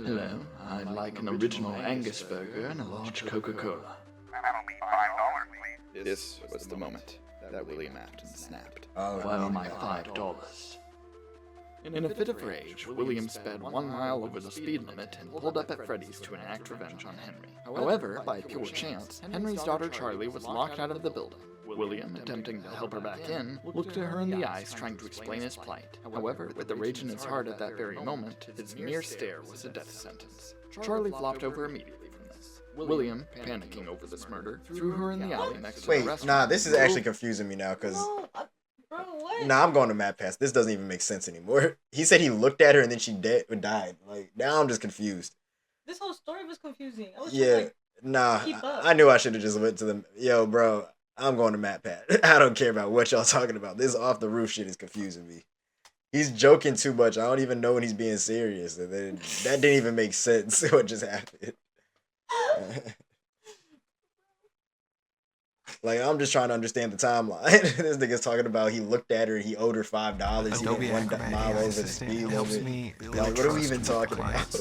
Hello, I'd like an original Angus burger and a large Coca-Cola. That'll be $5, please. This was the moment that William Afton snapped. Well, my $5. In a fit of rage, William sped 1 mile over the speed limit and pulled up at Freddy's to enact revenge on Henry. However, by pure chance, Henry's daughter Charlie was locked out of the building. William, attempting to help her back in, looked at her in the eyes trying to explain his plight. However, with the rage in his heart at that very moment, his mere stare was a death sentence. Charlie flopped over immediately from this. William, panicking over this murder, threw her in the alley next to the restaurant. Nah, this is actually confusing me now, because... Bro, what? Nah, I'm going to Matt Pass. This doesn't even make sense anymore. He said he looked at her and then she died. Like, now I'm just confused. This whole story was confusing. I was I knew I should have just went to them. Yo, bro, I'm going to Matt Pat. I don't care about what y'all talking about. This off the roof shit is confusing me. He's joking too much. I don't even know when he's being serious. And then, that didn't even make sense, what just happened. Like, I'm just trying to understand the timeline. This nigga's talking about he looked at her, he owed her $5, he went 1 mile over the speed limit. Like, what are we even talking about?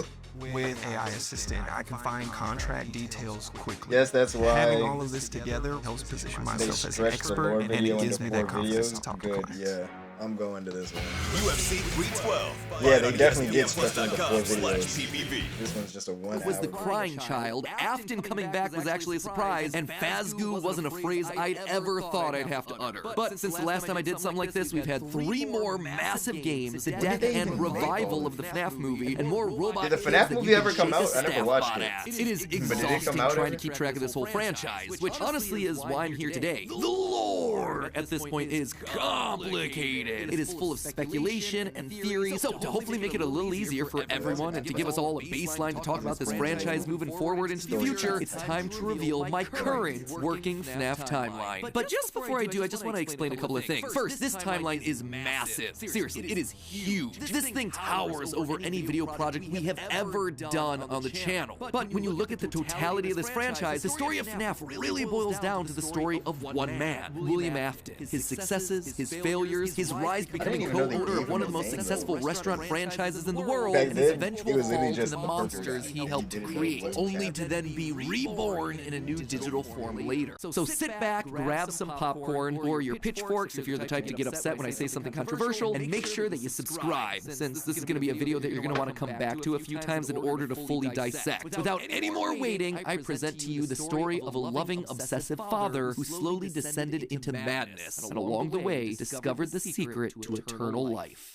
With AI Assistant, I can find contract details quickly. Yes, that's why having all of this together helps position myself as an expert, and it gives me that confidence to talk to clients. Yeah, I'm going to this one. UFC 312. Yeah, they definitely did stretch into 4 videos. This one's just a 1 hour. Was the crying child. Afton coming back was actually a surprise, and Fazgoo wasn't a phrase I'd ever thought I'd have to utter. But since the last time I did something like this, we've had 3 more massive games, the death and revival of the Fnaf movie, and more robot. Did the Fnaf movie ever come out? I never watched it. It is exhausting trying to keep track of this whole franchise, which honestly is why I'm here today. The lore at this point is complicated. It is full of speculation and theory, so to hopefully make it a little easier for everyone and to give us all a baseline to talk about this franchise moving forward into the future, it's time to reveal my current working Fnaf timeline. But just before I do, I just want to explain a couple of things. First, this timeline is massive. Seriously, it is huge. This thing towers over any video project we have ever done on the channel. But when you look at the totality of this franchise, the story of Fnaf really boils down to the story of one man, William Afton. His successes, his failures, his rise becoming co-owner of one of the most successful restaurant franchises in the world, and his eventual fall to the monsters he helped to create, only to then be reborn in a new digital form later. So sit back, grab some popcorn, or your pitchforks if you're the type to get upset when I say something controversial, and make sure that you subscribe, since this is going to be a video that you're going to want to come back to a few times in order to fully dissect. Without any more waiting, I present to you the story of a loving, obsessive father who slowly descended into madness, and along the way discovered the secret to eternal life.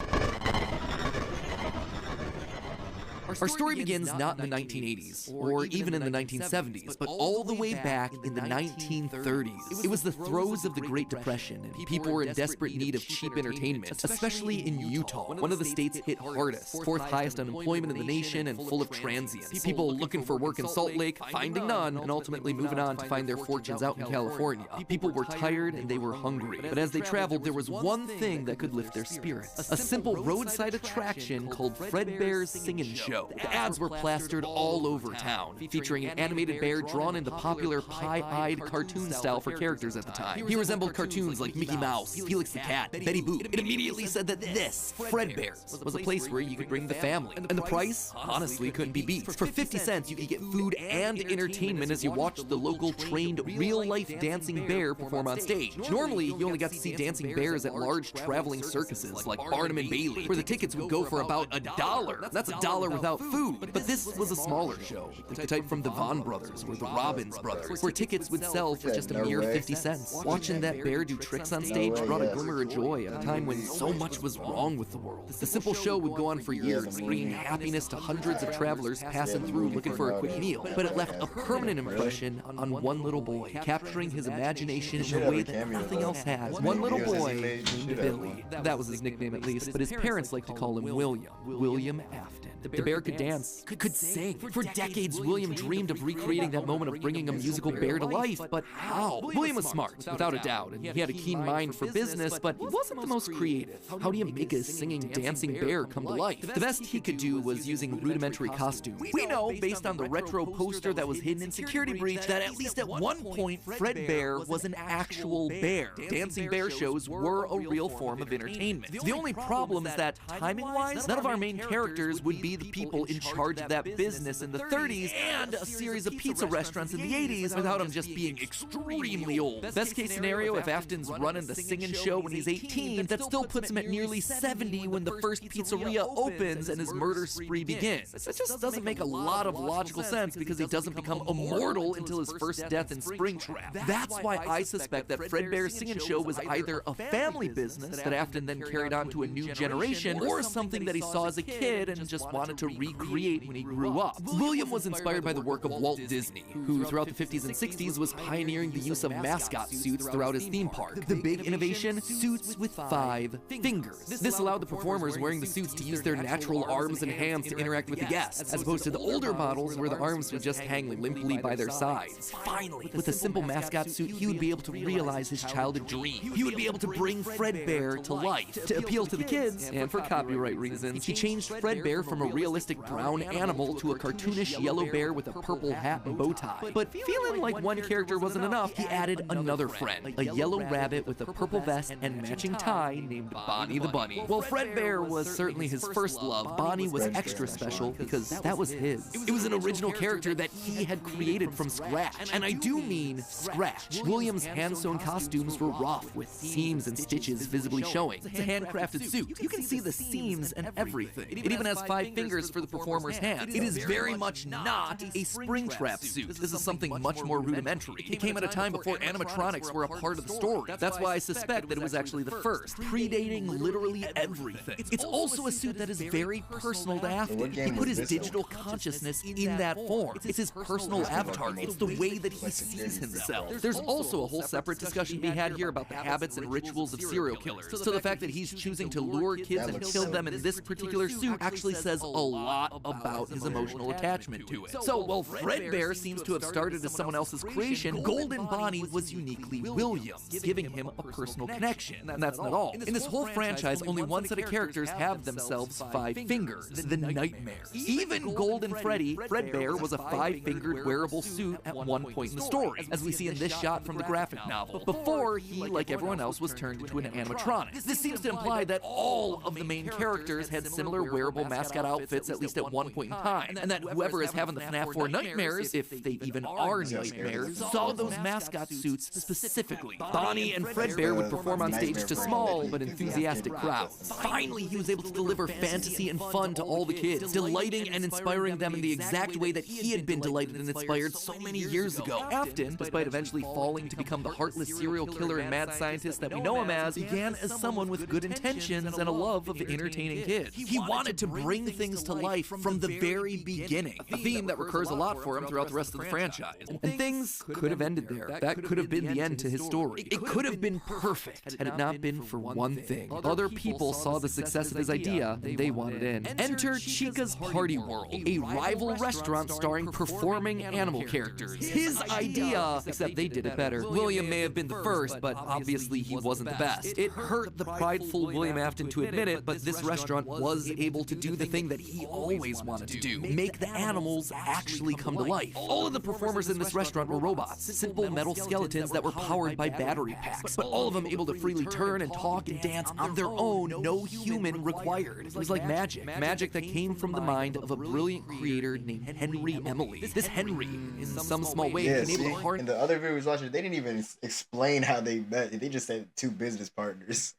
Our story begins not in the 1980s, or even in the 1970s, but all the way back in the 1930s. It was the throes of the Great Depression, and people were in desperate need of cheap entertainment, especially in Utah, one of the states hit hardest, 4th highest unemployment in the nation, and full of transients. People looking for work in Salt Lake, finding none, and ultimately moving on to find their fortunes out in California. People were tired and they were hungry, but as they traveled, there was one thing that could lift their spirits: a simple roadside attraction called Fredbear's Singin' Show. The ads were plastered all over town, featuring an animated bear drawn in the popular pie-eyed cartoon style for characters at the time. He resembled cartoons like Mickey Mouse, Felix the Cat, Betty Boop. It immediately said that this, Fredbear's, was a place where you could bring the family. And the price, honestly, couldn't be beat. For 50 cents, you could get food and entertainment as you watched the local trained real-life dancing bear perform on stage. Normally, you only got to see dancing bears at large traveling circuses like Barnum and Bailey, where the tickets would go for about $1. That's $1 without food. But this was a smaller show, the type from the Vaughn brothers or the Robbins brothers, where tickets would sell for just a mere 50 cents. Watching that bear do tricks on stage brought a glimmer of joy at a time when so much was wrong with the world. The simple show would go on for years, bringing happiness to hundreds of travelers passing through looking for a quick meal. But it left a permanent impression on one little boy, capturing his imagination in a way that nothing else has. One little boy named Billy. That was his nickname at least, but his parents liked to call him William Afton. The bear could dance, could sing. For decades, William dreamed of recreating that moment of bringing a musical bear to life, but how? William was smart, without a doubt, and he had a keen mind for business, but he wasn't the most creative. How do you make a singing, dancing bear come to life? The best he could do was using rudimentary costumes. We know, based on the retro poster that was hidden in security breach, that at least at one point, Fredbear was an actual bear. Dancing bear shows were a real form of entertainment. The only problem is that, timing-wise, none of our main characters would be be the people in charge of that business in the 30s, and a series of pizza restaurants in the 80s without him just being extremely old. Best case scenario, if Afton's running the singing show when he's 18, that still puts him at nearly 70 when the first pizzeria opens and his murder spree begins. That just doesn't make a lot of logical sense because he doesn't become immortal until his first death in Springtrap. That's why I suspect that Fredbear's singing show was either a family business that Afton then carried on to a new generation, or something that he saw as a kid and just wanted to recreate when he grew up. William was inspired by the work of Walt Disney, who throughout the 50s and 60s was pioneering the use of mascot suits throughout his theme park. The big innovation? Suits with 5 fingers. This allowed the performers wearing the suits to use their natural arms and hands to interact with the guests, as opposed to the older models where the arms would just hang limply by their sides. Finally, with a simple mascot suit, he would be able to realize his childhood dream. He would be able to bring Fredbear to life. To appeal to the kids, and for copyright reasons, he changed Fredbear from a realistic brown animal to a cartoonish yellow bear with a purple hat and bow tie. But feeling like one character wasn't enough, he added another friend, a yellow rabbit with a purple vest and matching tie named Bonnie the Bunny. While Fredbear was certainly his first love, Bonnie was extra special because that was his. It was an original character that he had created from scratch. And I do mean scratch. William's hand-sewn costumes were rough, with seams and stitches visibly showing. It's a handcrafted suit. You can see the seams and everything. It even has 5 fingers for the performer's hands. It is very much not a Springtrap suit. This is something much more rudimentary. It came at a time before animatronics were a part of the story. That's why I suspect that it was actually the first, predating literally everything. It's also a suit that is very personal to Afton. He put his digital consciousness in that form. It's his personal avatar. It's the way that he sees himself. There's also a whole separate discussion to be had here about the habits and rituals of serial killers. So the fact that he's choosing to lure kids and kill them in this particular suit actually says a lot about his emotional attachment to it. So while Fredbear seems to have started as someone else's creation, Golden Bonnie was uniquely William's, giving him a personal connection. And that's not all. In this whole franchise, only one set of characters have themselves 5 fingers, the Nightmares. Even Golden Freddy, Fredbear was a 5-fingered wearable suit at one point in the story, as we see in this shot from the graphic novel, before he, like everyone else, was turned into an animatronic. This seems to imply that all of the main characters had similar wearable mascot outfits at least at one point in time, and that whoever is having the FNAF 4 nightmares, if they even are nightmares, saw those mascot suits specifically. Bonnie and Fredbear would perform on stage to small but enthusiastic crowds. Finally, he was able to deliver fantasy and fun to all the kids, delighting and inspiring them in the exact way that he had been delighted and inspired so many years ago. Afton, despite eventually falling to become the heartless serial killer and mad scientist that we know him as, began as someone with good intentions and a love of entertaining kids. He wanted to bring things to life from the very beginning, a theme that recurs a lot for him throughout the rest of the franchise. And things could have ended there. That could have been the end to his story. It could have been perfect had it not been for one thing. Other people saw the success of his idea and they wanted in. Enter Chica's Party World, a rival restaurant starring performing animal characters. His idea, except they did it better. William may have been the first, but obviously he wasn't the best. It hurt the prideful William Afton to admit it, but this restaurant was able to do the thing that he always wanted to do, make the animals actually come to life. All of the performers in this restaurant were robots, simple metal skeletons that were powered by battery packs, but all of them able to freely turn and talk and dance on their own, no human required. It was like magic that came from the mind of a brilliant creator named Henry Emily. This Henry, in some small way, Yeah, became able to harness. in the other viewers watching, they didn't even explain how they met. They just said 2 business partners.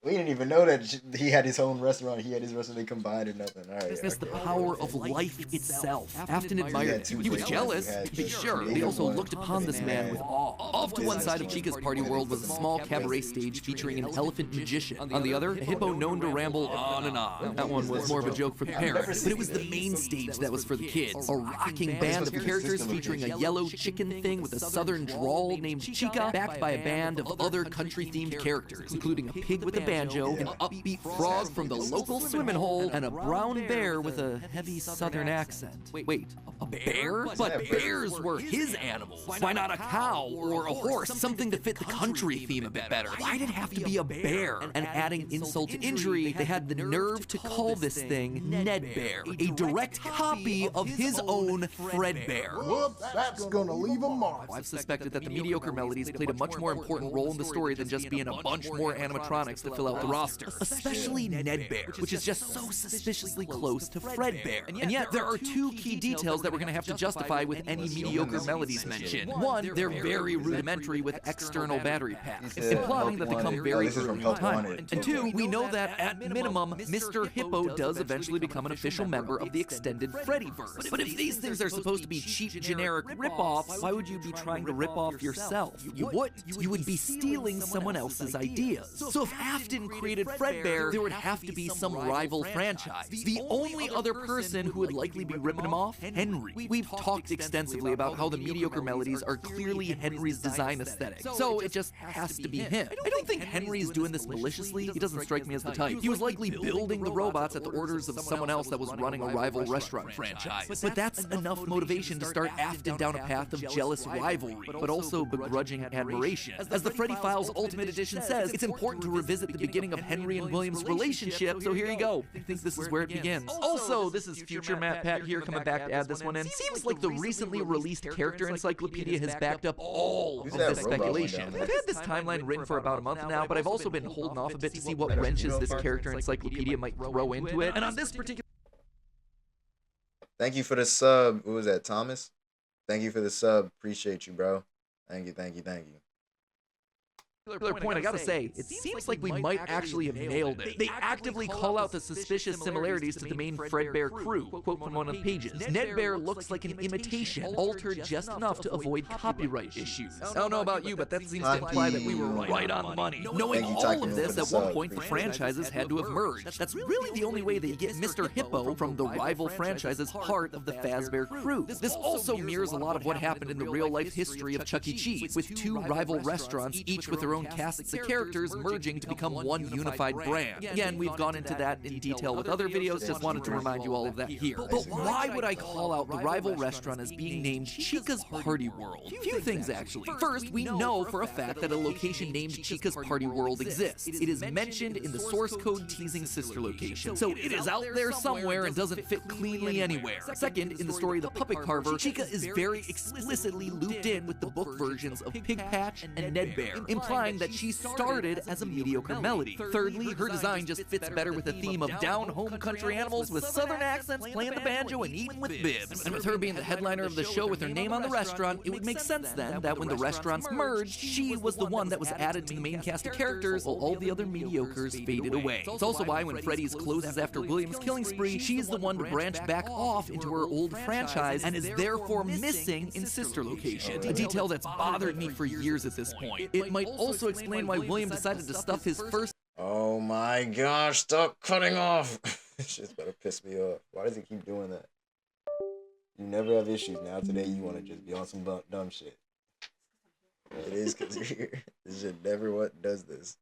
We didn't even know that he had his own restaurant. He had his restaurant. They combined or nothing. All right. It's the power of life itself. Afton admired him. He was jealous, to be sure. They also looked upon this man with awe. Off to one side of Chica's Party World was a small cabaret stage featuring an elephant magician. On the other, a hippo known to ramble on and on. That one was more of a joke for the parents, but it was the main stage that was for the kids. A rocking band of characters featuring a yellow chicken thing with a southern drawl named Chica, backed by a band of other country-themed characters, including a pig with a banjo, an upbeat frog from the local swimming hole, and a brown bear with a heavy southern accent. Wait, a A bear? But bears were his animals. Why not a cow or a horse? Something to fit the country theme a bit better. Why'd it have to be a bear? And adding insult to injury, they had the nerve to call this thing Ned Bear, a direct copy of his own Fred Bear. Whoops, that's gonna leave a mark. I've suspected that the mediocre melodies played a much more important role in the story than just being a bunch more animatronics to fill out the roster. Especially Ned Bear, which is just so suspiciously close to Fred Bear. And yet, there are two key details that we're gonna have to justify with any mediocre melodies mentioned. One, they're very rudimentary with external battery packs, implying that they come very early in time. And two, we know that at minimum, Mr. Hippo does eventually become an official member of the extended Freddyverse. But if these things are supposed to be cheap, generic rip-offs, why would you be trying to rip off yourself? You wouldn't. You would be stealing someone else's ideas. So if Afton created Fredbear, there would have to be some rival franchise. The only other person who would likely be ripping him off? Henry. We've talked extensively about how the mediocre melodies are clearly Henry's design aesthetic. So it just has to be him. I don't think Henry's doing this maliciously. He doesn't strike me as the type. He was likely building the robots at the orders of someone else that was running a rival restaurant franchise. But that's enough motivation to start Afton down a path of jealous rivalry, but also begrudging admiration. As the Freddy Files Ultimate Edition says, it's important to revisit the beginning of Henry and William's relationship, so here you go. I think this is where it begins. Also, this is future Matt Pat here coming back to add this one in. Seems like the recently released character encyclopedia has backed up all of this speculation. I've had this timeline written for about a month now, but I've also been holding off a bit to see what wrenches this character encyclopedia might throw into it. And on this particular... Thank you for the sub. Who was that, Thomas? Thank you for the sub. Appreciate you, bro. Thank you. Point, I gotta say, it seems like we might actually have nailed it. They actively call out the suspicious similarities to the main Fredbear crew. Quote from one of the pages. Ned Bear looks like an imitation, altered just enough to avoid copyright issues. I don't know about you, but that seems to imply that we were right on the money. Knowing all of this, at one point the franchises had to have merged. That's really the only way that you get Mr. Hippo from the rival franchise's heart of the Fazbear crew. This also mirrors a lot of what happened in the real-life history of Chuck E. Cheese, with two rival restaurants, each with their own casts of characters merging to become one unified brand. Again, we've gone into that in detail with other videos, just wanted to remind you all of that here. But why would I call out the rival restaurant as being named Chica's Party World? Few things, actually. First, we know for a fact that a location named Chica's Party World exists. It is mentioned in the source code teasing sister location, so it is out there somewhere and doesn't fit cleanly anywhere. Second, in the story of the Puppet Carver, Chica is very explicitly looped in with the book versions of Pig Patch and Ned Bear, implying that she started as a mediocre melody. Thirdly, her design just fits better with the theme of down-home country animals with southern accents playing the banjo and eating with bibs. And with her being the headliner of the show with her name on the restaurant, it would make sense then that when the restaurants merged, she was the one that was added to the main cast of characters while all the other mediocres faded away. It's also why when Freddy's closes after William's killing spree, she's the one to branch back off into her old franchise and is therefore missing in sister location. A detail that's bothered me for years at this point. It might also explain why William decided to stuff his first... Oh my gosh, stop cutting off. This shit's about to piss me off. Why does he keep doing that? You never have issues. Now today you want to just be on some dumb shit. It is because you're here. This shit never does this.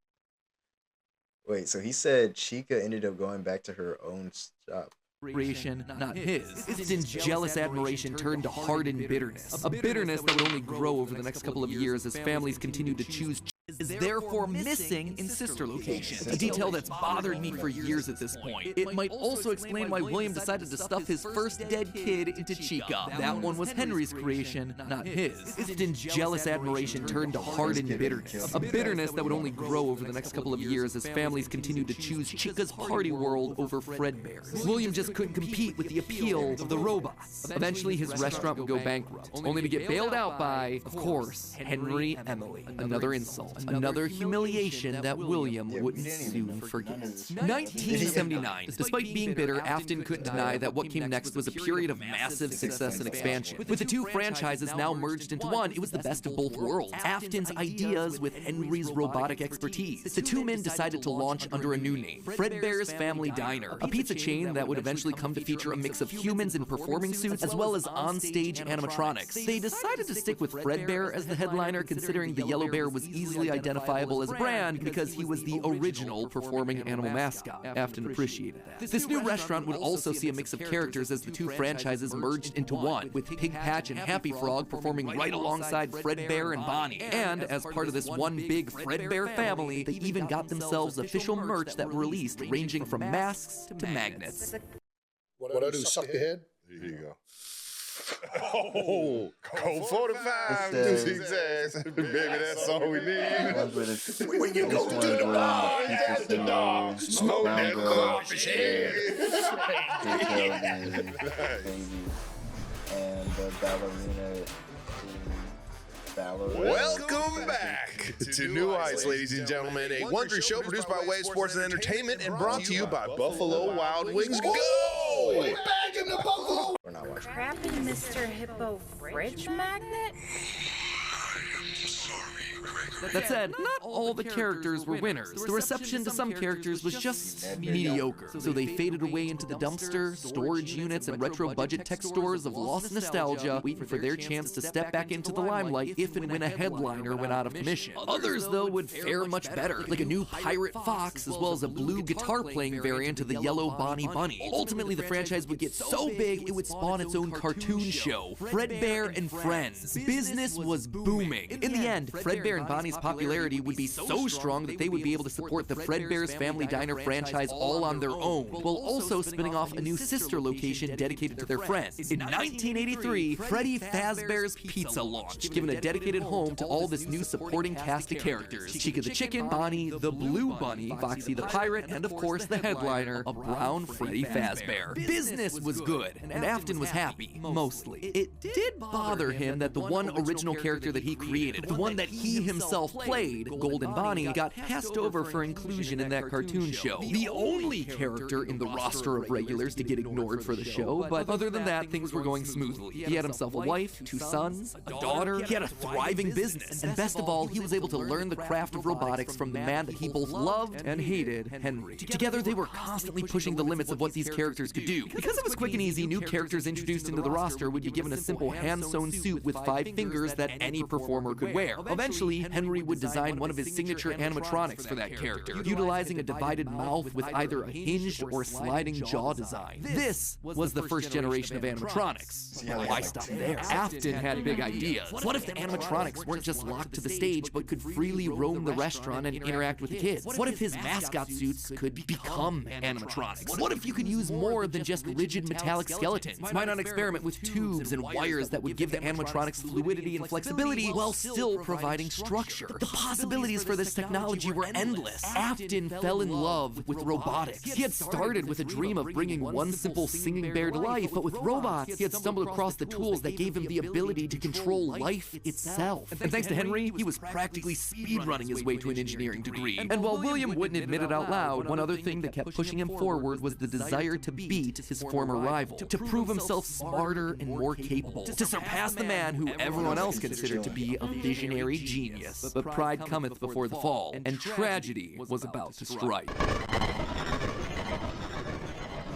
Wait, so he said Chica ended up going back to her own shop. Creation, not his. Afton's jealous admiration turned to hardened bitterness. A bitterness that would only grow over the next couple of years as families continued to choose is therefore missing in sister location. A detail that's bothered me for years at this point. It might also explain why William decided to stuff his first dead kid into Chica. That one was Henry's creation, not his. Afton's jealous admiration turned to hardened bitterness. A bitterness that would only grow over the next couple of years as families continued to choose Chica's Party World over Fredbear's. William just couldn't compete with the appeal of the robots. Eventually his restaurant would go bankrupt, only to get bailed out by, of course, Henry Emily. Another insult. Another humiliation that William wouldn't soon forget. 1979. Despite being bitter, Afton couldn't deny that what came next was a period of massive success and expansion. With the two franchises now merged into one, it was the best of both worlds. Afton's ideas with Henry's robotic expertise. The two men decided to launch under a new name, Fredbear's Family Diner, a pizza chain that would eventually come to feature a mix of humans in performing suits as well as on-stage animatronics. They decided to stick with Fredbear as the headliner, considering the Yellow Bear was easily easily identifiable as a brand because he was the original performing animal mascot. Afton appreciated that. This new restaurant would also see a mix of characters as the two franchises merged into one, with Pig Patch and Happy Frog performing right alongside Fredbear and Bonnie. And as part of this one big Fredbear family, they even got themselves official merch that were released, ranging from masks to magnets. What I do, suck your head? Here you go. Oh, Cold 45, zigzags. Baby, that's all we need. When you go to the bar, at the dog, smoke that crawfish head. And the ballerina. Welcome back to New Heights, ladies and gentlemen. A wondrous show produced by Wave Sports and Entertainment and brought to you by Buffalo Wild Wings. Go! Way back in the Buffalo. We're not watching. Crappy Mr. Hippo fridge magnet? That said, not all the characters were winners. The reception to some characters was just mediocre, so they faded away into the dumpster, storage units, and retro budget tech stores of lost nostalgia, waiting for their chance to step back into the limelight if and when a headliner went out of commission. Others, though, would fare much better, like a new Pirate Fox, as well as a blue guitar-playing variant of the yellow Bonnie Bunny. Ultimately, the franchise would get so big, it would spawn its own cartoon show, Fredbear and Friends. Business was booming. In the end, Fredbear and Bonnie's popularity would be so strong that they would be able to support the Fredbear's Family Diner franchise all on their own, while also spinning off a new sister location dedicated to their friends. In 1983, Freddy Fazbear's Pizza launched, giving a dedicated home to all this new supporting cast of characters: Chica the Chicken, Bonnie the Blue Bunny, Foxy the Pirate, and of course the headliner, a brown Freddy Fazbear. Business was good, and Afton was happy, mostly. It did bother him that the one original character that he created, the one that he himself played, Golden Bonnie, got passed over for inclusion in that cartoon show. The only character in the roster of regulars to get ignored for the show, but other than that, things were going smoothly. He had himself a wife, 2 sons, a daughter, he had a thriving business, and best of all, he was able to learn the craft of robotics from the man that he both loved and hated, Henry. Together, they were constantly pushing the limits of what these characters could do. Because it was quick and easy, new characters introduced into the roster would be given a simple hand-sewn suit with 5 fingers that any performer could wear. Eventually, Henry would design one of his signature animatronics for that character, utilizing a divided mouth with either a hinged or sliding jaw design. This was the first generation of animatronics. Why stop there? Afton had big ideas. What if the animatronics weren't just locked to the stage, but could freely roam the restaurant and interact with the kids? What if his mascot suits could become animatronics? What if you could use more than just rigid metallic skeletons? Why not experiment with tubes and wires that would give the animatronics fluidity and flexibility while still providing structure? The possibilities for this technology were endless. Afton fell in love with robotics. He had started with a dream of bringing one simple singing bear to life, but with robots, he had stumbled across the tools that gave him the ability to control life itself. And thanks to Henry, he was practically speedrunning his way to an engineering degree. And while William wouldn't admit it out loud, one other thing that kept pushing him forward was the desire to beat his former rival, to prove himself smarter and more capable, to surpass the man who everyone else considered to be a visionary genius. But pride cometh before the fall, and tragedy was about to strike.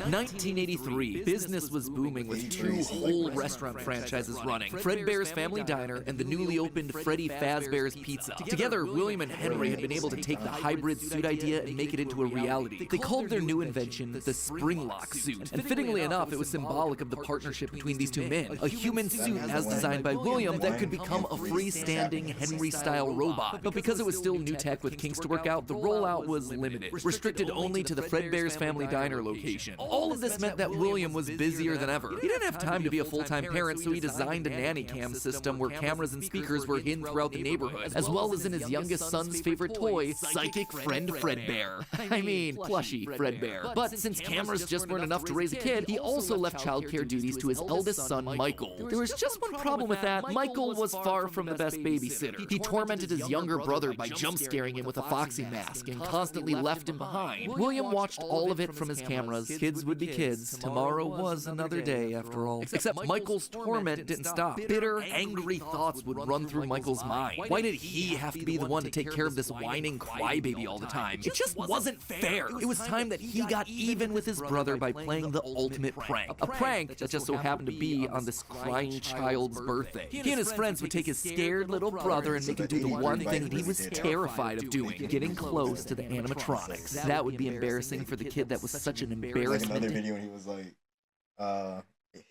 1983, business was booming with 2 whole restaurant franchises running, Fredbear's Family Diner and the newly opened Freddy Fazbear's Pizza. Together, William and Henry had been able to take the hybrid suit idea and make it into a reality. They called their new invention the Springlock suit, and fittingly enough, it was symbolic of the partnership between these 2 men, a human suit as designed by William that could become a freestanding Henry-style robot. But because it was still new tech with kinks to work out, the rollout was limited, restricted only to the Fredbear's Family Diner location. All of this meant that William was busier than ever. He didn't have time to be a full-time parent, so he designed a nanny cam system where cameras and speakers were hidden throughout the neighborhood, as well as in his youngest son's favorite toy, Psychic Friend Fredbear. I mean, plushy Fredbear. But since cameras just weren't enough to raise a kid, he also left childcare duties to his eldest son, Michael. There was just one problem with that. Michael was far from the best babysitter. He tormented his younger brother by jump-scaring him with a Foxy mask and constantly left him behind. William watched all of it from his cameras, kids kids would be kids. Tomorrow was another day, after all. Except Michael's torment didn't stop. Bitter, angry thoughts would run through Michael's mind. Why did he have to be the one to take care of this whining crybaby all the time? It just wasn't fair. It was time that he got even with his brother by playing the ultimate prank. A prank that just so happened to be on this crying child's birthday. He and his friends would take his scared little brother and make him do the one thing that he was terrified of doing, getting close to the animatronics. That would be embarrassing for the kid that was such an embarrassment. Like another video, and he was like,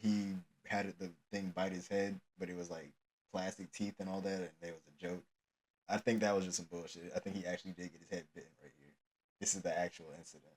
he had the thing bite his head, but it was like plastic teeth and all that, and it was a joke. I think that was just some bullshit. I think he actually did get his head bitten right here. This is the actual incident.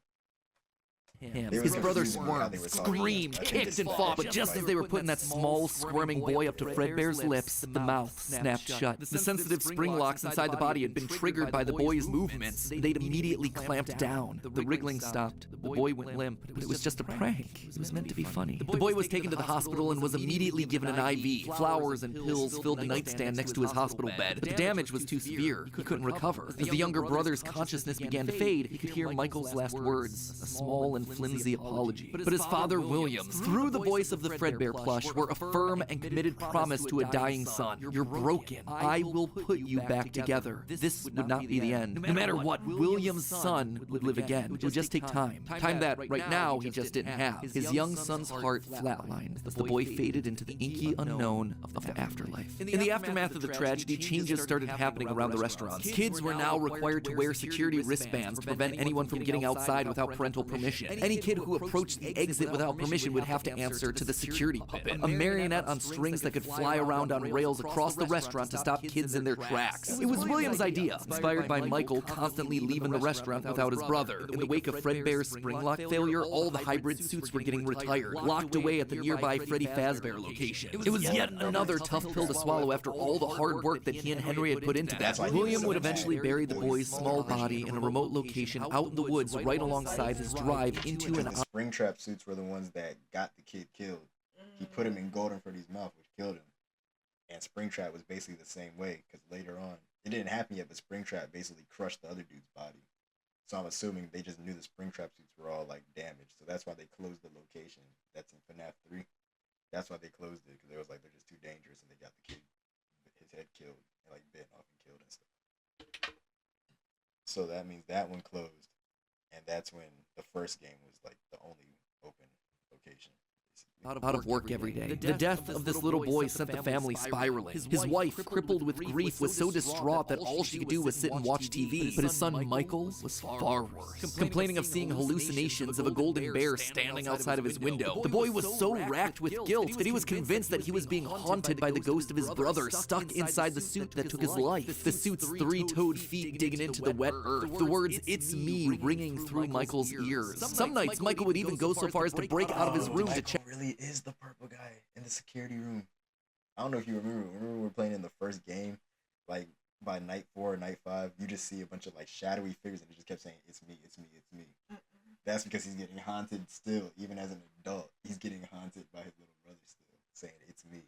His brother squirmed, screamed, kicked, and fought, but just as they were putting that small, squirming boy up to Fredbear's lips, the mouth snapped shut. The sensitive spring locks inside the body had been triggered by the boy's movements. They'd immediately clamped down. The wriggling stopped. The boy went limp, but it was just a prank. It was meant to be funny. The boy was taken to the hospital and was immediately given an IV. Flowers and pills filled the nightstand next to his hospital bed, but the damage was too severe. He couldn't recover. As the younger brother's consciousness began to fade, he could hear Michael's last words, a small and flimsy apology. But his father, Williams, through the voice of the Fredbear plush, were a firm and committed promise to a dying son. You're broken. I will put you back together. This would not be the end. No matter what, Williams' son would live again. It would just take time. Time that, right now, he just didn't have. His young son's heart flatlined. The boy faded into the inky unknown of the afterlife. In the aftermath of the tragedy, changes started happening around the restaurants. Kids were now required to wear security wristbands to prevent anyone from getting outside without parental permission. Any kid who approached the exit without permission would have to answer to the security puppet, a marionette on strings that could fly around on rails across the restaurant to stop kids in their tracks. It was Williams' idea, inspired by Michael constantly leaving the restaurant without his brother. In the wake of Fredbear's spring lock failure, all the hybrid suits were getting retired, locked away at the nearby Freddy Fazbear location. It was yet another tough pill to swallow after all the hard work that he and Henry had put into that. William would eventually bury the boy's small body in a remote location out in the woods right alongside his drive into an Springtrap suits were the ones that got the kid killed. He put him in Golden Freddy's mouth, which killed him. And Springtrap was basically the same way, because later on, it didn't happen yet, but Springtrap basically crushed the other dude's body. So I'm assuming they just knew the Springtrap suits were all like damaged, so that's why they closed the location. That's in Fnaf 3. That's why they closed it, because they was like, they're just too dangerous, and they got the kid, his head killed, and like bitten off and killed and stuff. So that means that one closed, and that's when the first game was like the only open location. Out of work every day. The death of this little boy sent the family spiraling. His wife, crippled with grief, was so distraught that all she could do was sit and watch TV. But his son, Michael, was far worse. Complaining of seeing hallucinations of a golden bear standing outside of his window. The boy was so racked with guilt that he was convinced that he was being haunted by the ghost of his brother stuck inside the suit that took his life. The suit's three-toed feet digging into the wet earth. The words, "It's me," ringing through Michael's ears. Some nights, Michael would even go so far as to break out of his room to check. Really is the purple guy in the security room. I don't know if you remember when we were playing in the first game, like by night 4 or night 5, you just see a bunch of like shadowy figures and it just kept saying, "It's me, it's me, it's me." That's because he's getting haunted still, even as an adult. He's getting haunted by his little brother still, saying, "It's me."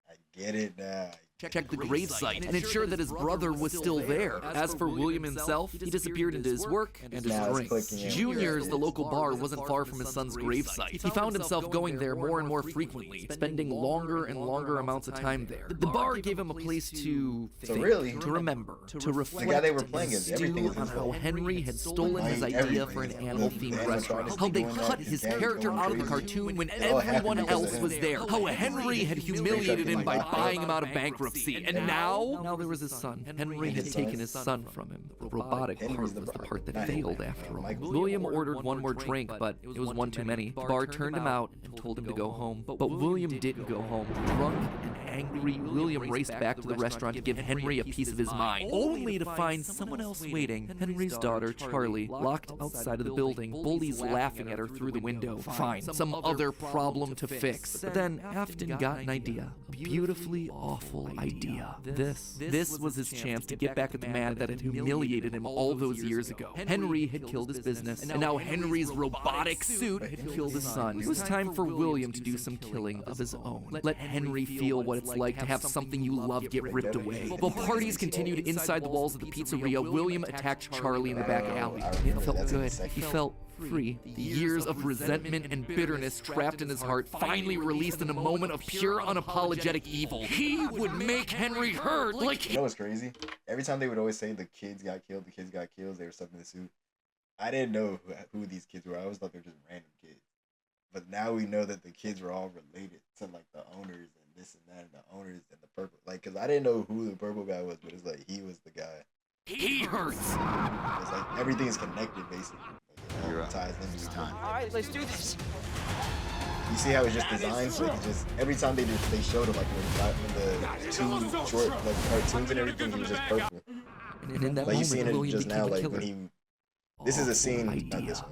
I get it now. Check the gravesite and ensure that his brother was still there. As for William himself, he disappeared into his work and his drinks. Junior's, the local bar, wasn't far from his son's gravesite. He found himself going there more and more frequently, spending longer and longer amounts of time there. The bar gave him a place to think, to remember, to reflect, to stew on how Henry had stolen his idea for an animal-themed restaurant. How they cut his character out of the cartoon when everyone else was there. How Henry had humiliated him by buying him out of bankruptcy. And now there was his son. Henry had taken his son from him. The robotic part was the part that failed after all. William ordered one more drink, but it was one too many. The bar turned him out and told him to go home. But William didn't go home. Drunk and angry, William raced back to the restaurant to give Henry a piece of his mind, only to find someone else waiting. Henry's daughter, Charlie, locked outside of the building, bullies laughing at her through the window. Fine, some other problem to fix. But then Afton got an idea. A beautifully awful idea. This was his chance to get back at the man that had humiliated him all those years ago. Henry had killed his business, and now Henry's robotic suit had killed his son. It was time for William to do some killing of his own. Let Henry feel what it's like to have something you love get ripped away. While parties continued inside the walls of the pizzeria, William attacked Charlie in the back alley. It felt good. He felt free. The years of resentment and bitterness trapped in his heart finally released in a moment of pure unapologetic evil. He would make Henry hurt like he... You know what's crazy? Every time they would always say the kids got killed, they were stuck in the suit. I didn't know who these kids were. I always thought they were just random kids. But now we know that the kids were all related to like the owners and this and that and the owners and the purple. Like, cause I didn't know who the purple guy was, but it's like he was the guy. He hurts. It's like everything is connected basically. Like, it all ties into time. All right, let's do this. You see how it's just designed? So like just every time they showed him like in the two short like cartoons and everything, he was just purple. And in that like you moment, seen it William just now, like when he. This is a scene. Not this one.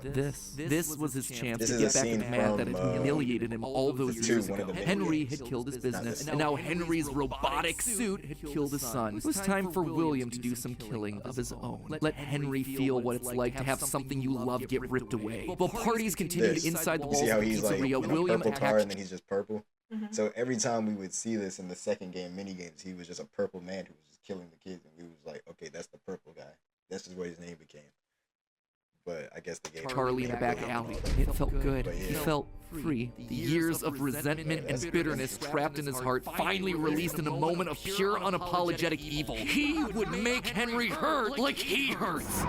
This was his chance this to is get a back scene at the man from, that had humiliated him all those years one of ago. the Henry videos. had killed his business, and now Henry's robotic suit had killed his son. It was time for William to do some killing of his own. Let Henry feel what it's like to have something you love get ripped away. While parties continued inside the You see walls how of the he's like in pizzeria, a William purple car attacked... and then he's just purple. So every time we would see this in the second game, mini games, he was just a purple man who was just killing the kids, and we was like, okay, that's the purple guy. That's just what his name became. But I guess they gave Charlie in the back alley. It felt good. He felt free. The years of resentment and bitterness trapped in his heart finally released in a moment of pure unapologetic evil. He would make Henry hurt like he hurts.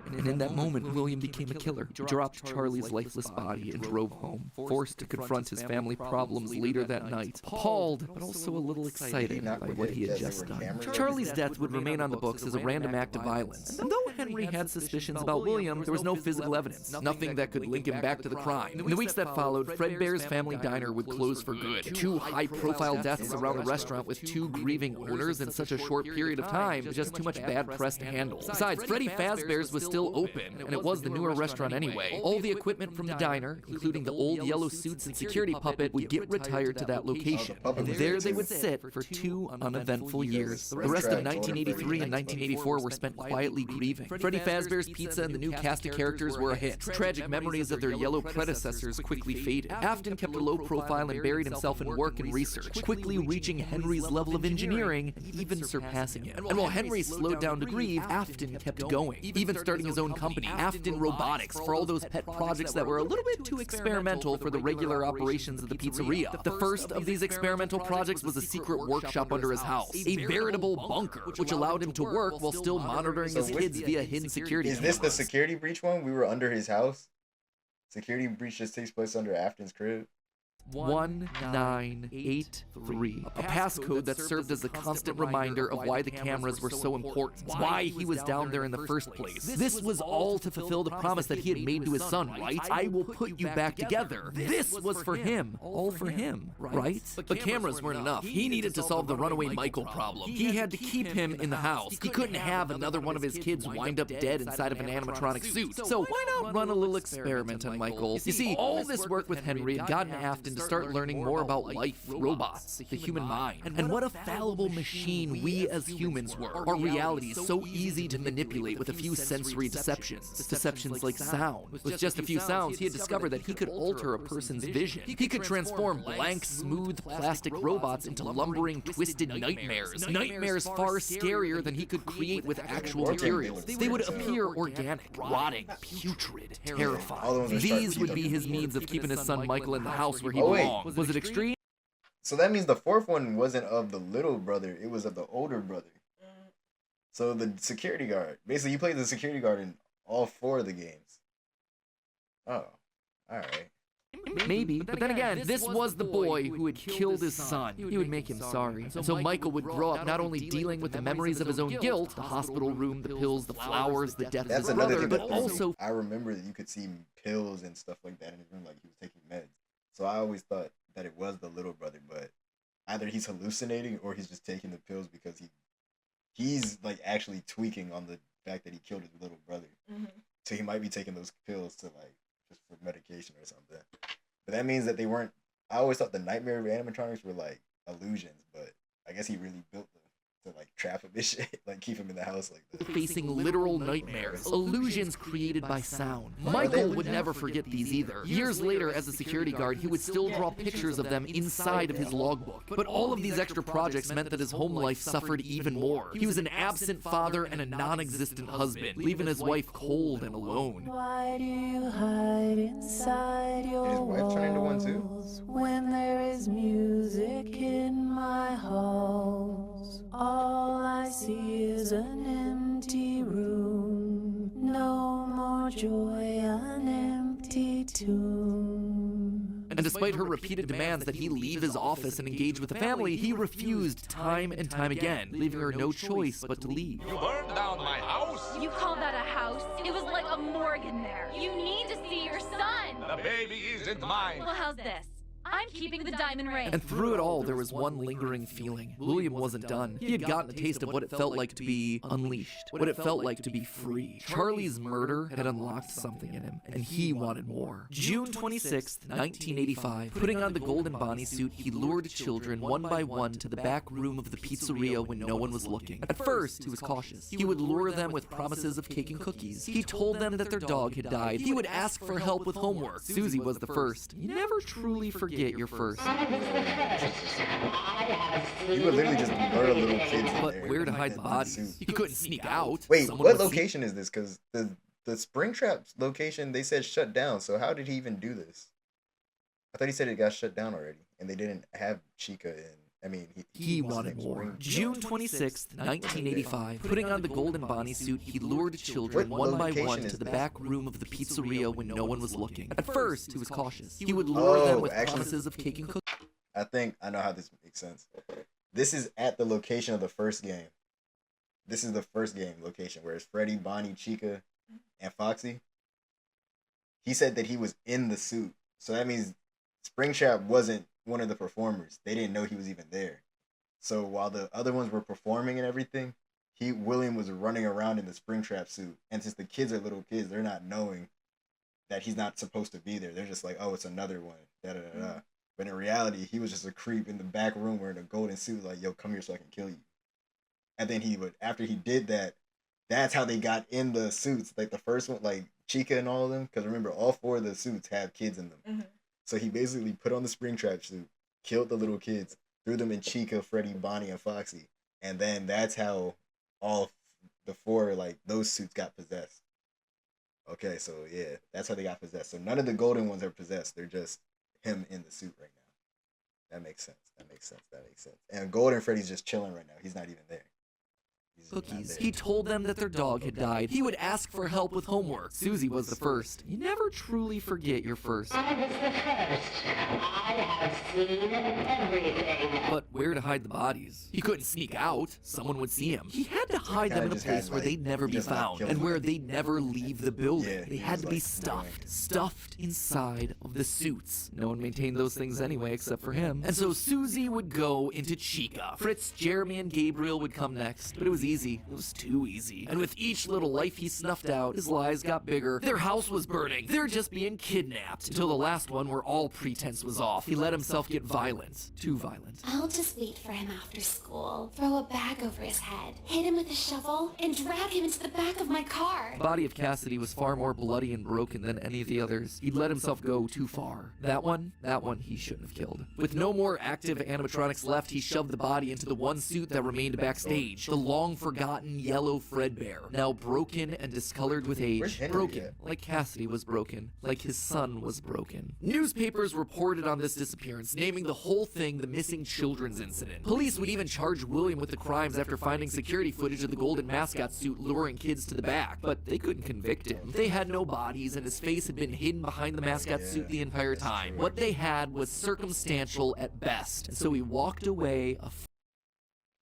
And in that moment, William became a killer. He dropped Charlie's lifeless body and drove home, forced to confront his family problems later that night, appalled, but also a little excited by what he had just done. Charlie's death would remain on the books as a random act of violence. And though Henry had suspicions about William, there was no physical evidence, nothing that could link him back to the crime. In the weeks that followed, Fredbear's Family Diner would close for good. 2 high-profile deaths around the restaurant with 2 grieving owners in such a short period of time was just too much bad press to handle. Besides, Freddy Fazbear's was still open, and it was the newer restaurant anyway. All the equipment from the diner, including the old yellow suits and security puppet, would get retired to that location. And there they would sit for 2 uneventful years. The rest of 1983 and 1984 were spent quietly grieving. Freddy Fazbear's Pizza and the new cast of characters were a hit. Tragic memories of their yellow predecessors quickly faded. Afton kept a low profile and buried himself in work and research, quickly reaching Henry's level of engineering and even surpassing him. And while Henry slowed down to grieve, Afton kept going, even starting his own company, Afton Robotics, for all those pet projects that were a little bit too experimental for the regular operations of the pizzeria. The first of these experimental projects was a secret workshop under his house, a veritable bunker, which allowed him to work while still monitoring his kids via hidden security cameras. Is this the security breach one? We were under his house? Security breach just takes place under Afton's crib? 1983. A passcode that served as a constant reminder of why the cameras were so important, why he was down there in the first place. This was all to fulfill the promise that he had made to his son, right? I will put you back together. This was for him. All for him, right? But cameras weren't enough. He needed to solve the runaway Michael problem. He had to keep him in the house. He couldn't have another one of his kids wind up dead inside of an animatronic suit. So why not run a little experiment on Michael? You see, all this work with Henry had gotten Afton to start learning more about life, robots, the human mind, and what a fallible machine we as humans were. Our reality is so easy to manipulate with a few sensory deceptions. Deceptions like sound. With just a few sounds, he had discovered that he could alter a person's vision. He could transform blank, smooth plastic robots into lumbering, twisted nightmares. Nightmares far scarier than he could create with actual materials. They would appear organic, rotting, putrid, terrifying. These would be his means of keeping his son Michael in the house where he belonged. Was it extreme? So that means the fourth one wasn't of the little brother, it was of the older brother. So the security guard, basically you played the security guard in all 4 of the games. Oh, alright. Maybe, but then again, this was the boy who had killed his son. He would make him sorry. And so Michael would grow up not only dealing with the memories of his own guilt, the hospital room, the pills, the flowers, the death of his brother, but also... I remember that you could see pills and stuff like that in his room, like he was taking meds. So I always thought that it was the little brother, but either he's hallucinating or he's just taking the pills because he's like actually tweaking on the fact that he killed his little brother. So he might be taking those pills to like just for medication or something. But that means that they weren't. I always thought the nightmare animatronics were like illusions, but I guess he really built them to like trap him and shit, like keep him in the house like that. Facing literal nightmares, illusions created by sound. Michael would never forget these either. Years later, as a security guard, he would still draw pictures of them inside of his logbook. But all of these extra projects meant that his home life suffered even more. He was an absent father and a non-existent husband, leaving his wife cold and alone. Why do you hide inside your Did his wife turn into one too? walls when there is music in my halls? All I see is an empty room, no more joy, an empty tomb. And despite her repeated demands that he leave his office and engage with the family, he refused time and time again, leaving her no choice but to leave. You burned down my house? You call that a house? It was like a morgue in there. You need to see your son. The baby isn't mine. Well, how's this? I'm keeping the diamond ring. And through it all, there was one lingering feeling. William wasn't done. He had gotten a taste of what it felt like to be unleashed, what it felt like to be free. Charlie's murder had unlocked something in him, and he wanted more. June 26th, 1985, putting on the golden Bonnie suit, he lured children one by one to the back room of the pizzeria when no one was looking. At first, he was cautious. He would lure them with promises of cake and cookies. He told them that their dog had died. He would ask for help with homework. Susie was the first. You never truly forget your first. You would literally just murder little kids in But there where to and hide then the bodies? He couldn't sneak out. Wait, Someone what would see- location is this? Because the Springtrap location, they said shut down. So how did he even do this? I thought he said it got shut down already, and they didn't have Chica in. I mean, he wanted more. June 26th, 1985, putting on the golden Bonnie suit, he lured children one by one to the back room of the pizzeria when no one was looking. At first, he was cautious. He would lure them with promises of cake and cookies. I think I know how this makes sense. This is at the location of the first game. This is the first game location where it's Freddy, Bonnie, Chica, and Foxy. He said that he was in the suit. So that means Springtrap wasn't one of the performers. They didn't know he was even there. So while the other ones were performing and everything, William was running around in the Springtrap suit. And since the kids are little kids, they're not knowing that he's not supposed to be there. They're just like, oh, it's another one. Da da da da. But in reality, he was just a creep in the back room wearing a golden suit, like, yo, come here so I can kill you. And then after he did that, that's how they got in the suits. Like the first one, like Chica and all of them. Because remember, all four of the suits have kids in them. Mm-hmm. So he basically put on the Springtrap suit, killed the little kids, threw them in Chica, Freddy, Bonnie, and Foxy. And then that's how all the four, like, those suits got possessed. Okay, so yeah, that's how they got possessed. So none of the golden ones are possessed. They're just him in the suit right now. That makes sense. That makes sense. That makes sense. And Golden Freddy's just chilling right now. He's not even there. Cookies. He told them that their dog had died. He would ask for help with homework. Susie was the first. You never truly forget your first. I was the first. I have seen everything. But where to hide the bodies? He couldn't sneak out. Someone would see him. He had to hide them in a place where they'd never be found and where they'd never leave the building. They had to be stuffed inside of the suits. No one maintained those things anyway except for him. And so Susie would go into Chica. Fritz, Jeremy, and Gabriel would come next, but it was easy. It was too easy. And with each little life he snuffed out, his lies got bigger. Their house was burning. They're just being kidnapped. Until the last one where all pretense was off. He let himself get violent. Too violent. I'll just wait for him after school, throw a bag over his head, hit him with a shovel, and drag him into the back of my car. The body of Cassidy was far more bloody and broken than any of the others. He'd let himself go too far. That one he shouldn't have killed. With no more active animatronics left, he shoved the body into the one suit that remained backstage. The long-forgotten yellow Fredbear, now broken and discolored with age. Broken, like Cassidy was broken, like his son was broken. Newspapers reported on this disappearance, naming the whole thing the missing children's incident. Police would even charge William with the crimes after finding security footage of the golden mascot suit luring kids to the back, but they couldn't convict him. They had no bodies, and his face had been hidden behind the mascot suit the entire time. What they had was circumstantial at best, and so he walked away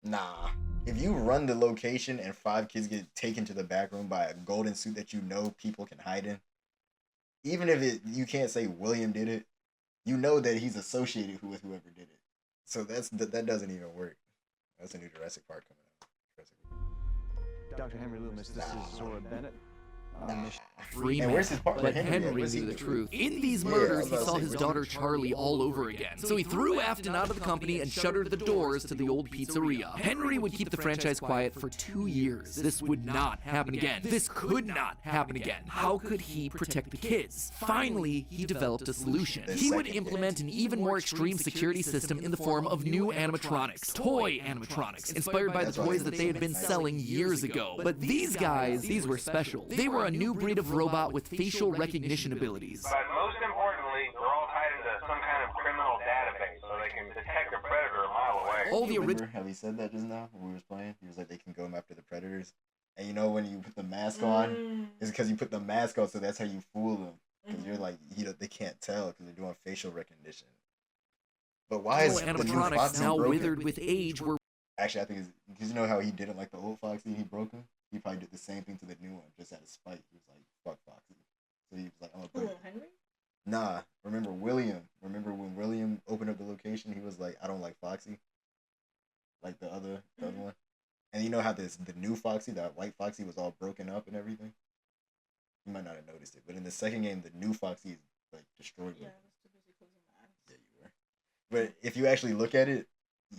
Nah. If you run the location and 5 kids get taken to the back room by a golden suit that you know people can hide in, even if you can't say William did it, you know that he's associated with whoever did it. So that doesn't even work. That's a new Jurassic Park coming out. Dr. Henry Loomis, this is Zora Bennett. And where's his partner, but Henry? Henry What's he knew the doing? truth. In these Yeah, murders, I was he about to saw say, his what's daughter he doing? Charlie all over again. So he threw Afton out of the company and shuttered the doors to the old pizzeria. Henry would keep the franchise quiet for 2 years. This would not happen again. This could not happen again. How could he protect the kids? Finally, he developed a solution. He would implement an even more extreme security system in the form of new animatronics, toy animatronics, inspired by the toys that they had been selling years ago. But these guys, these were special. They were a new breed of robot with facial recognition abilities. But most importantly, they're all tied into some kind of criminal database, so they can detect a predator a mile away. All the remember how he said that just now when we was playing? He was like, they can go after the predators. And you know when you put the mask on, it's because you put the mask on, so that's how you fool them. Because you're like, they can't tell because they're doing facial recognition. But why is the new animatronics Foxy now broken? withered with age were Actually, I think it's because you know how he didn't like the old Foxy, he broke him? He probably did the same thing to the new one, just out of spite. He was like, fuck Foxy. So he was like, I'm gonna put it. Henry? Nah, remember William? Remember when William opened up the location, he was like, I don't like Foxy. Like the other one. And you know how the new Foxy, that white Foxy, was all broken up and everything? You might not have noticed it, but in the second game, the new Foxy is like destroyed. Yeah, Yeah, you were. But if you actually look at it,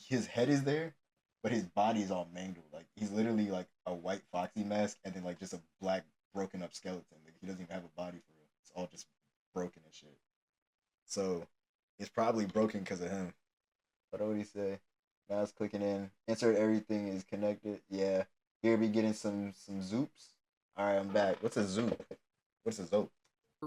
his head is there, but his body is all mangled. Like he's literally like a white Foxy mask and then like just a black broken up skeleton. Like, he doesn't even have a body for it. It's all just broken and shit. So it's probably broken because of him. What do he say? Now it's clicking in. Insert everything is connected. Yeah. Here we getting some zoops. Alright, I'm back. What's a zoop? What's a zoop?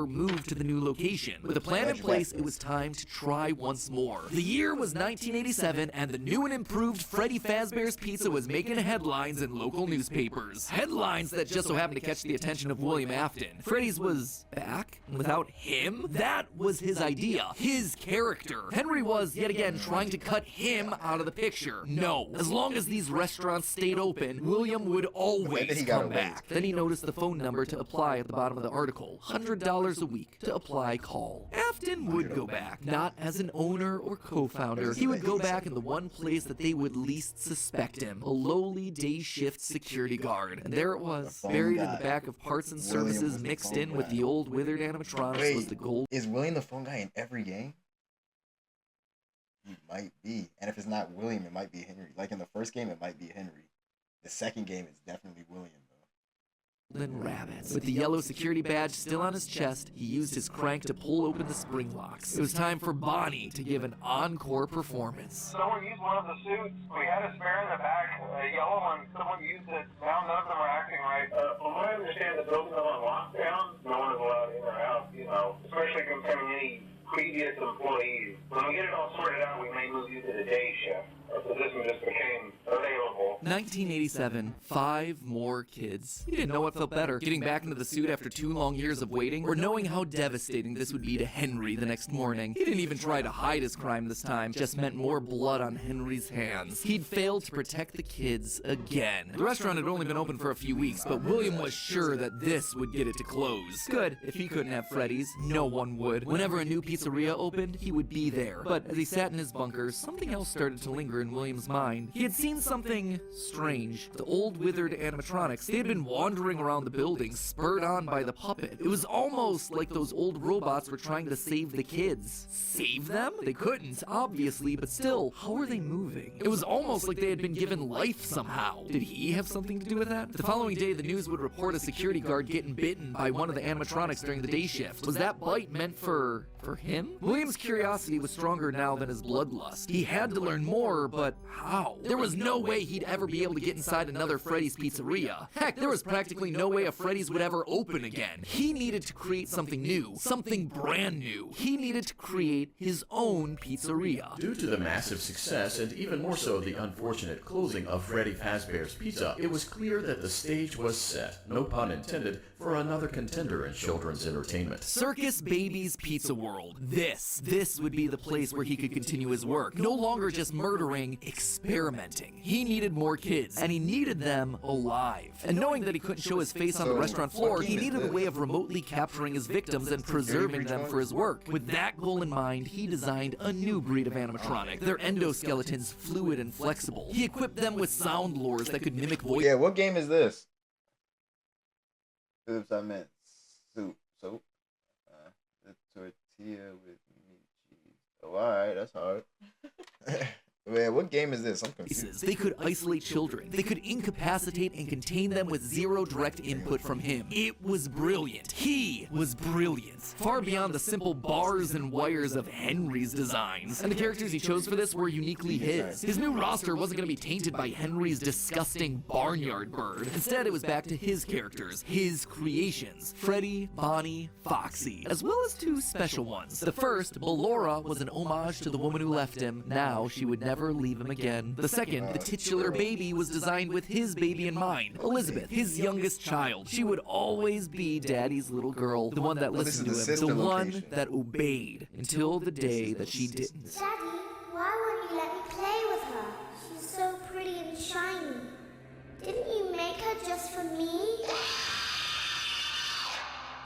moved to the new location. With a plan in place, it was time to try once more. The year was 1987, and the new and improved Freddy Fazbear's Pizza was making headlines in local newspapers. Headlines that just so happened to catch the attention of William Afton. Freddy's was back? Without him? That was his idea. His character. Henry was, yet again, trying to cut him out of the picture. No. As long as these restaurants stayed open, William would always come back. Then he noticed the phone number to apply at the bottom of the article. $100 a week to apply call. Afton would go back, not as an owner or co-founder. He would go back in the one place that they would least suspect him, a lowly day shift security guard. And there it was, buried in the back of parts and services mixed in with the old withered animatronics was the gold. Is William the phone guy in every game? He might be. And if it's not William, it might be Henry. Like in the first game, it might be Henry. The second game, it's definitely William. Rabbits. With the yellow security badge still on his chest, he used his crank to pull open the spring locks. It was time for Bonnie to give an encore performance. Someone used one of the suits. We had a spare in the back, a yellow one. Someone used it. Now none of them are acting right. From what I understand, the building's on lockdown. No one is allowed in or out, especially concerning any previous employees. When we get it all sorted out, we may move you to the day shift. Our position just became available. 1987, 5 more kids. He didn't know what felt better, getting back into the suit after 2 long years of waiting, or knowing how devastating this would be to Henry the next morning. He didn't even try to hide his crime this time, just meant more blood on Henry's hands. He'd failed to protect the kids again. The restaurant had only been open for a few weeks, but William was sure that this would get it to close. Good, if he couldn't have Freddy's, no one would. Whenever a new pizzeria opened, he would be there. But as he sat in his bunker, something else started to linger in William's mind. He had seen something strange. The old withered animatronics, they had been wandering around the building, spurred on by the puppet. It was almost like those old robots were trying to save the kids. Save them? They couldn't, obviously, but still, how were they moving? It was almost like they had been given life somehow. Did he have something to do with that? The following day, the news would report a security guard getting bitten by one of the animatronics during the day shift. Was that bite meant for him? William's curiosity was stronger now than his bloodlust. He had to learn more, but how? There was no way he'd ever be able to get inside another Freddy's pizzeria. Heck, there was practically no way a Freddy's would ever open again. He needed to create something new, something brand new. He needed to create his own pizzeria. Due to the massive success, and even more so the unfortunate closing of Freddy Fazbear's Pizza, it was clear that the stage was set, no pun intended, for another contender in children's entertainment. Circus Baby's Pizza World. This would be the place where he could continue his work. No longer just murdering, experimenting. He needed more kids, and he needed them alive. And knowing that he couldn't show his face on the restaurant floor, he needed a way of remotely capturing his victims and preserving them for his work. With that goal in mind, he designed a new breed of animatronic. Their endoskeletons fluid and flexible. He equipped them with sound lures that could mimic voice. Yeah, what game is this? Oops, I meant soup. Soap. The tortilla with meat cheese. Oh, alright, that's hard. Man, what game is this? I'm confused. They could isolate children. They could incapacitate and contain them with zero direct input from him. It was brilliant. He was brilliant. Far beyond the simple bars and wires of Henry's designs. And the characters he chose for this were uniquely his. His new roster wasn't going to be tainted by Henry's disgusting barnyard bird. Instead, it was back to his characters, his creations. Freddy, Bonnie, Foxy, as well as two special ones. The first, Ballora, was an homage to the woman who left him. Now she would never leave him again. The second, the titular baby, was designed with his baby in mind. Elizabeth, his youngest child. She would always be Daddy's little girl, the one that listened to him, the one that obeyed, until the day that she didn't. Daddy, why won't you let me play with her? She's so pretty and shiny. Didn't you make her just for me?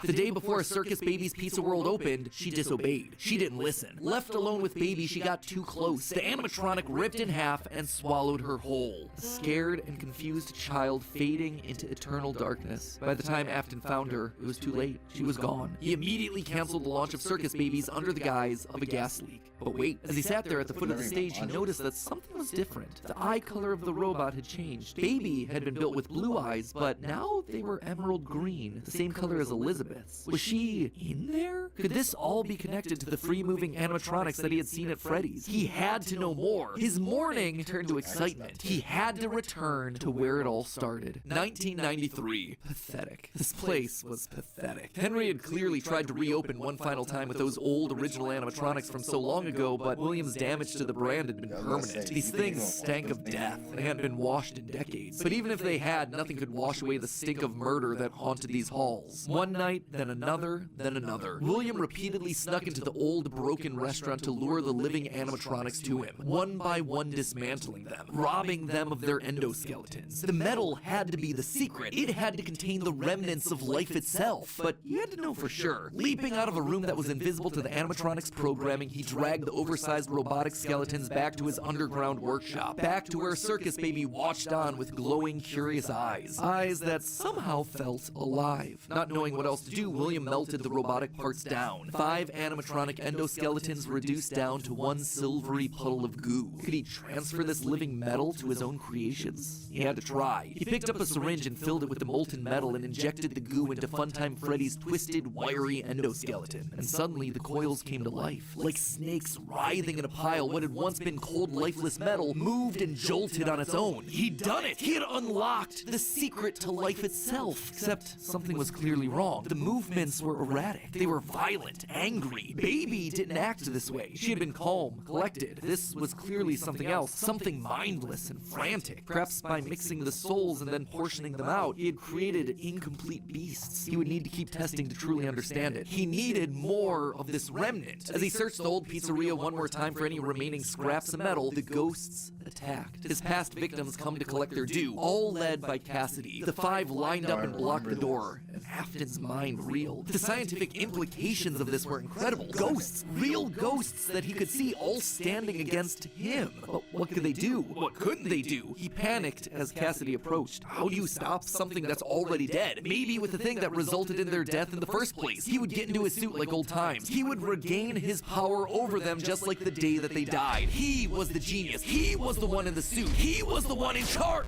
The day before Circus Baby's Pizza World opened, she disobeyed. She didn't listen. Left alone with Baby, she got too close. The animatronic ripped in half and swallowed her whole. A scared and confused child fading into eternal darkness. By the time Afton found her, it was too late. She was gone. He immediately canceled the launch of Circus Babies under the guise of a gas leak. But wait, as he sat there at the foot of the stage, he noticed that something was different. The eye color of the robot had changed. Baby had been built with blue eyes, but now they were emerald green, the same color as Elizabeth's. Was she in there? Could this all be connected to the free-moving animatronics that he had seen at Freddy's? He had to know more. His mourning turned to excitement. He had to return to where it all started. 1993. Pathetic. This place was pathetic. Henry had clearly tried to reopen one final time with those old original animatronics from so long ago, but Williams' damage to the brand had been permanent. These things stank of death. They hadn't been washed in decades. But even if they had, nothing could wash away the stink of murder that haunted these halls. One night, then another, then another. William repeatedly snuck into the old broken restaurant to lure the living animatronics to him, one by one dismantling them, robbing them of their endoskeletons. The metal had to be the secret. It had to contain the remnants of life itself. But you had to know for sure. Leaping out of a room that was invisible to the animatronics programming, he dragged the oversized robotic skeletons back to his underground workshop, back to where Circus Baby watched on with glowing, curious eyes. Eyes that somehow felt alive. Not knowing what else to do, William melted the robotic parts down. 5 animatronic endoskeletons reduced down to one silvery puddle of goo. Could he transfer this living metal to his own creations? He had to try. He picked up a syringe and filled it with the molten metal and injected the goo into Funtime Freddy's twisted, wiry endoskeleton. And suddenly the coils came to life. Like snakes writhing in a pile, what had once been cold, lifeless metal moved and jolted on its own. He'd done it! He had unlocked the secret to life itself. Except something was clearly wrong. The movements were erratic. They were violent, angry. Baby didn't act this way. She had been calm, collected. This was clearly something else, something mindless and frantic. Perhaps by mixing the souls and then portioning them out, he had created incomplete beasts. He would need to keep testing to truly understand it. He needed more of this remnant. As he searched the old pizzeria one more time for any remaining scraps of metal, the ghosts attacked. His past victims come to collect their due, all led by Cassidy. The 5 lined up and blocked the door, and Afton's mind reeled. The scientific implications of this were incredible. Ghosts, real ghosts that he could see, all standing against him. But what could they do? What couldn't they do? He panicked as Cassidy approached. How do you stop something that's already dead? Maybe with the thing that resulted in their death in the first place. He would get into his suit like old times. He would regain his power over them just like the day that they died. He was the genius. He was the one in the suit. He was the one in charge.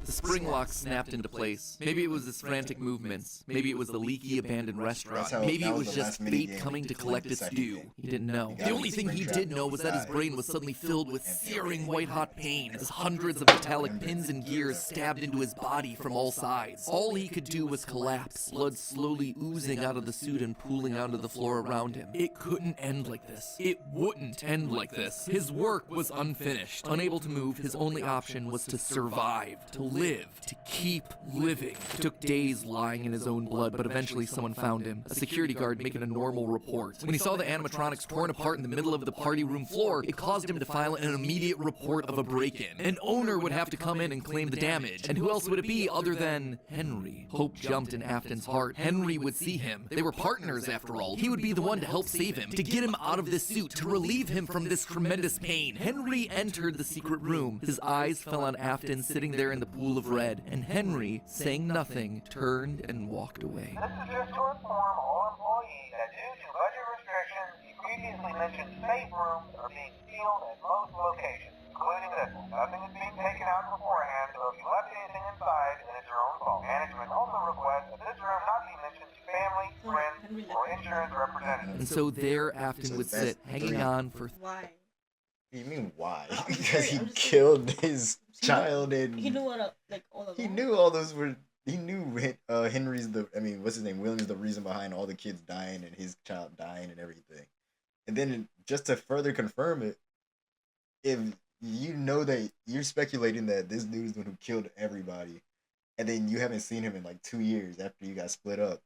The spring lock snapped into place. Maybe it was his frantic movements. Maybe it was the leaky, abandoned restaurant. Maybe it was just fate coming to collect its due. He didn't know. The only thing he did know was that his brain was suddenly filled with searing white-hot pain as hundreds of metallic pins and gears stabbed into his body from all sides. All he could do was collapse, blood slowly oozing out of the suit and pooling onto the floor around him. It couldn't end like this. It wouldn't end like this. His work was unfinished. Unable to move, his only option was to survive, to live, to keep living. It took days lying in his own blood, but eventually someone found him, a security guard making a normal report. When he saw the animatronics torn apart in the middle of the party room floor, it caused him to file an immediate report of a break-in. An owner would have to come in and claim the damage, and who else would it be other than Henry? Hope jumped in Afton's heart. Henry would see him. They were partners after all. He would be the one to help save him, to get him out of this suit, to relieve him from this tremendous pain. Henry entered the secret room. His eyes fell on Afton sitting there in the pool pool of red, and Henry, saying nothing, turned and walked away. This is just to inform all employees that due to budget restrictions, the previously mentioned safe rooms are being sealed at most locations, including this one. Nothing is being taken out beforehand, so if you left anything inside, then it's your own fault. Management also requests that this room not be mentioned to family, friends, or insurance representatives. And so there Afton would sit, hanging on for... Why? What do you mean why? Because he killed his child and He knew what all of he knew all those were. He knew Henry's what's his name? William's the reason behind all the kids dying and his child dying and everything. And then just to further confirm it, if you know that you're speculating that this dude's the one who killed everybody, and then you haven't seen him in like 2 years after you got split up,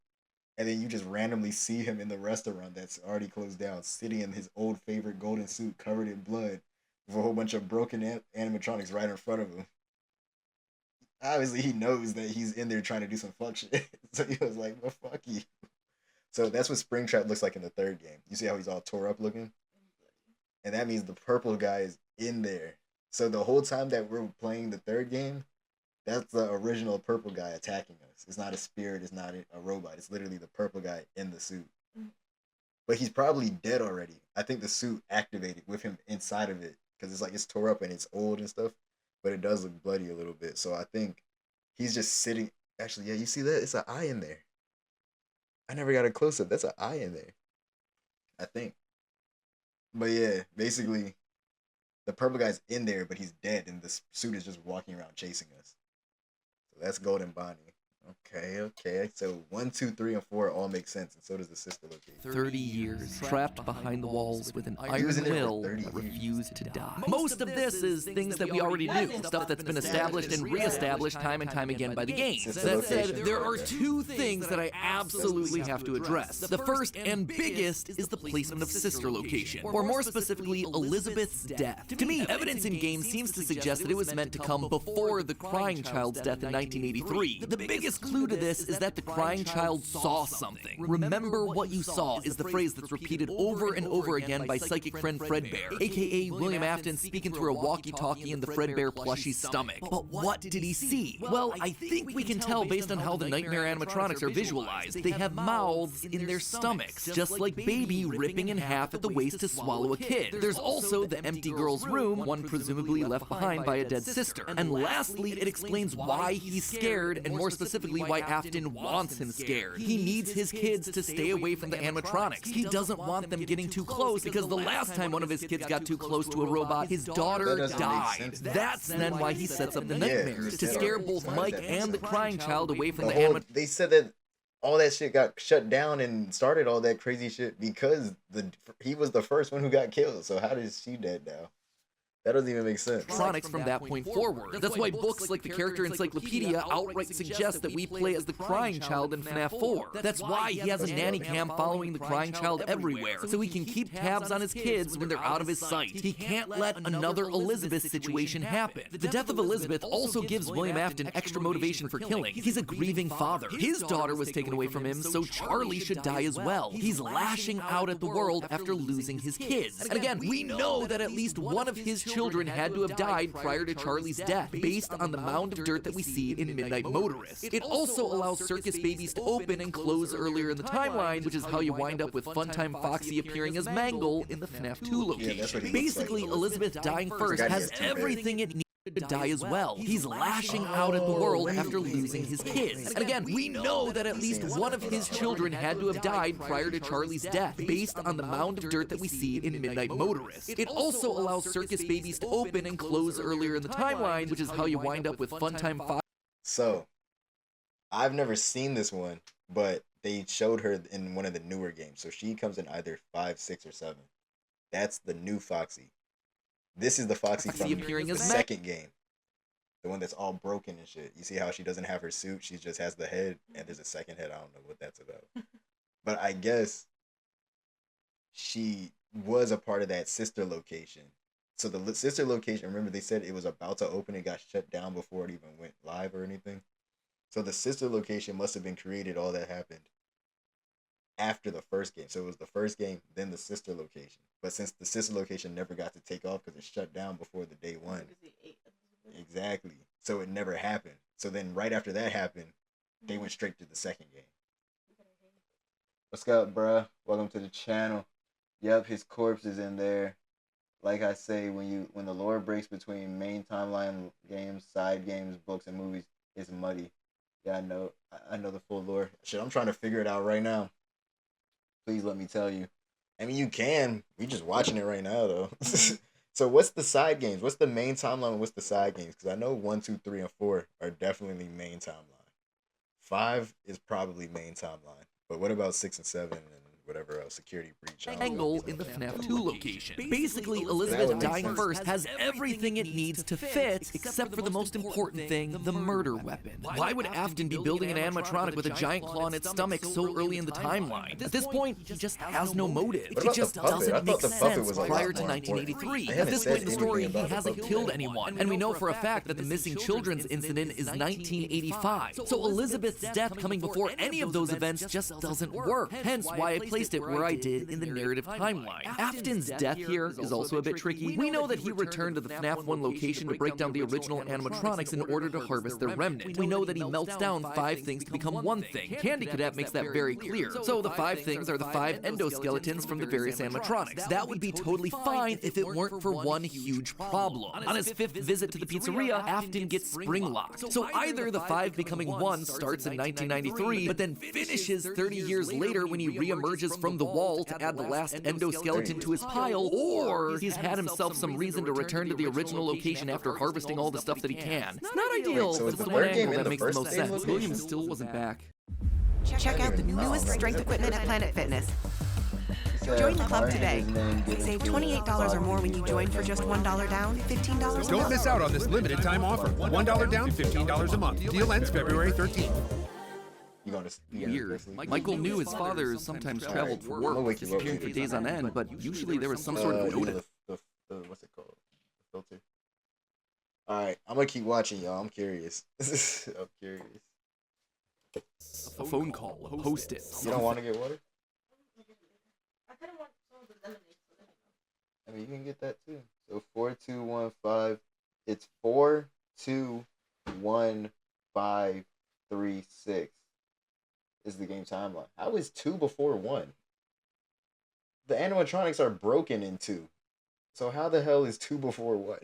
and then you just randomly see him in the restaurant that's already closed down, sitting in his old favorite golden suit covered in blood with a whole bunch of broken animatronics right in front of him. Obviously, he knows that he's in there trying to do some fuck shit. So he was like, well, fuck you. So that's what Springtrap looks like in the third game. You see how he's all tore up looking? And that means the purple guy is in there. So the whole time that we're playing the third game, that's the original purple guy attacking us. It's not a spirit. It's not a robot. It's literally the purple guy in the suit. But he's probably dead already. I think the suit activated with him inside of it because it's like it's tore up and it's old and stuff. But it does look bloody a little bit. So I think he's just sitting. Actually, yeah, you see that? It's an eye in there. I never got a close up. That's an eye in there. I think. But yeah, basically, the purple guy's in there, but he's dead, and the suit is just walking around chasing us. So that's Golden Bonnie. Okay. So 1, 2, 3, and 4 all make sense, and so does the sister location. 30 years, trapped behind the walls with an iron will that refused to die. Most of this is things that we already knew, stuff that's been established and reestablished time and time again by the games. That said, there are two things that I absolutely have to address. The first and biggest is the placement of sister location, or more specifically, Elizabeth's death. To me, evidence in game seems to suggest that it was meant to come before the crying child's death in 1983. The biggest clue to this is that the crying child saw something. Remember what you saw is the phrase that's repeated over and over again by psychic friend Fredbear, aka William Afton speaking through a walkie-talkie in the Fredbear plushie's stomach. But what did he see? Well, I think we can tell based on how the nightmare animatronics are visualized. They have mouths in their stomachs, just like Baby ripping in half at the waist to swallow a kid. There's also the empty girl's room, one presumably left behind by a dead sister. And lastly, it explains why he's scared, and more specifically why Afton wants him scared. He needs his kids to stay away from the animatronics. He doesn't want them getting too close because the last time one of his kids got too close to a robot, his daughter died. That's then why he sets up the nightmares, to scare both Mike and the crying child away from the animatronics. They said that all that shit got shut down and started all that crazy shit because he was the first one who got killed. So how is she dead now? That doesn't even make sense. From that point forward. That's why books like the Character Encyclopedia outright suggest that we play as the crying child in FNAF 4. That's why he has a nanny cam following the crying child everywhere, so he can keep tabs on his kids when they're out of his sight. He can't let another Elizabeth situation happen. The death of Elizabeth also gives William Afton extra motivation for killing. He's a grieving father. His daughter was taken away from him, so Charlie should die as well. He's lashing out at the world after losing his kids. And again, we know that at least one of his children had to have died prior to Charlie's death, based on the mound of dirt that we see in Midnight Motorist. It also allows Circus Babies to open and close earlier in the timeline, which is how you wind up with Funtime Foxy appearing as Mangle in the FNAF 2 location. Basically, Elizabeth dying first has everything it needs to die as well. He's lashing out at the world after losing his kids. And again, we know that at least one of his children had to have died prior to Charlie's death, based on the mound of dirt that we see in Midnight Motorist. It also allows Circus Babies to open and close earlier in the timeline, which is how you wind up with Funtime Fox. So, I've never seen this one, but they showed her in one of the newer games. So she comes in either 5, 6, or 7. That's the new Foxy. This is the Foxy from the second game. The one that's all broken and shit. You see how she doesn't have her suit? She just has the head, and there's a second head. I don't know what that's about. But I guess she was a part of that sister location. So the sister location, remember they said it was about to open and got shut down before it even went live or anything? So the sister location must have been created, all that happened after the first game. So it was the first game, then the sister location. But since the sister location never got to take off because it shut down before the day one. Exactly. so it never happened. So then right after that happened, they went straight to the second game. What's up, bruh? Welcome to the channel. Yep, his corpse is in there. Like I say, when the lore breaks between main timeline games, side games, books, and movies, it's muddy. Yeah, I know the full lore. Shit, I'm trying to figure it out right now. Please let me tell you. I mean, you can. We just watching it right now, though. So what's the side games? What's the main timeline and what's the side games? Because I know 1, 2, 3, and 4 are definitely main timeline. 5 is probably main timeline. But what about 6 and 7 and whatever else? Security breach. Angle in the Fnaf 2 location. Basically, Elizabeth dying first has everything it needs to fit, except for the most important thing, the murder weapon. Why would Afton be building an animatronic with a giant claw in its stomach so early in the timeline? At this point, he just has no motive. It just doesn't make sense prior to 1983. At this point in the story, he hasn't killed anyone, and we know for a fact that the missing children's incident is 1985. So Elizabeth's death coming before any of those events just doesn't work, hence why I placed it where I did in the narrative timeline. Afton's death here is also a bit tricky. We know that he returned to the FNAF 1 location to break down the original animatronics in order to harvest their remnant. We know that he melts down 5 things to become one thing. Candy Cadet makes that very clear. So the 5 things are the 5 endoskeletons from the various animatronics. That would be totally fine if it weren't for one huge problem. On his 5th visit to the pizzeria, Afton gets spring locked. So either the 5 becoming 1 starts in 1993, but then finishes 30 years later when he reemerges from the wall to add the last endoskeleton to his pile, or he's had himself some reason to return to the original location after harvesting all the stuff that he can. It's not ideal, but it's the one angle that makes the most sense. William still wasn't back. Check out the newest strength equipment at Planet Fitness. Join the club today. Save $28 or more when you join for just $1 down, $15 Don't miss out on this limited time offer. $1 down, $15 a month. Deal ends February 13th. Weird. Michael knew his father sometimes traveled for work, disappearing for days on end, but usually there was some sort of notice. What's it called? The filter. Alright, I'm gonna keep watching, y'all. I'm curious. I'm curious. A phone call, a post-it. You don't want to get water? I mean, you can get that too. So 4215. It's 421536 is the game timeline. How is 2 before 1? The animatronics are broken in 2. So how the hell is 2 before 1?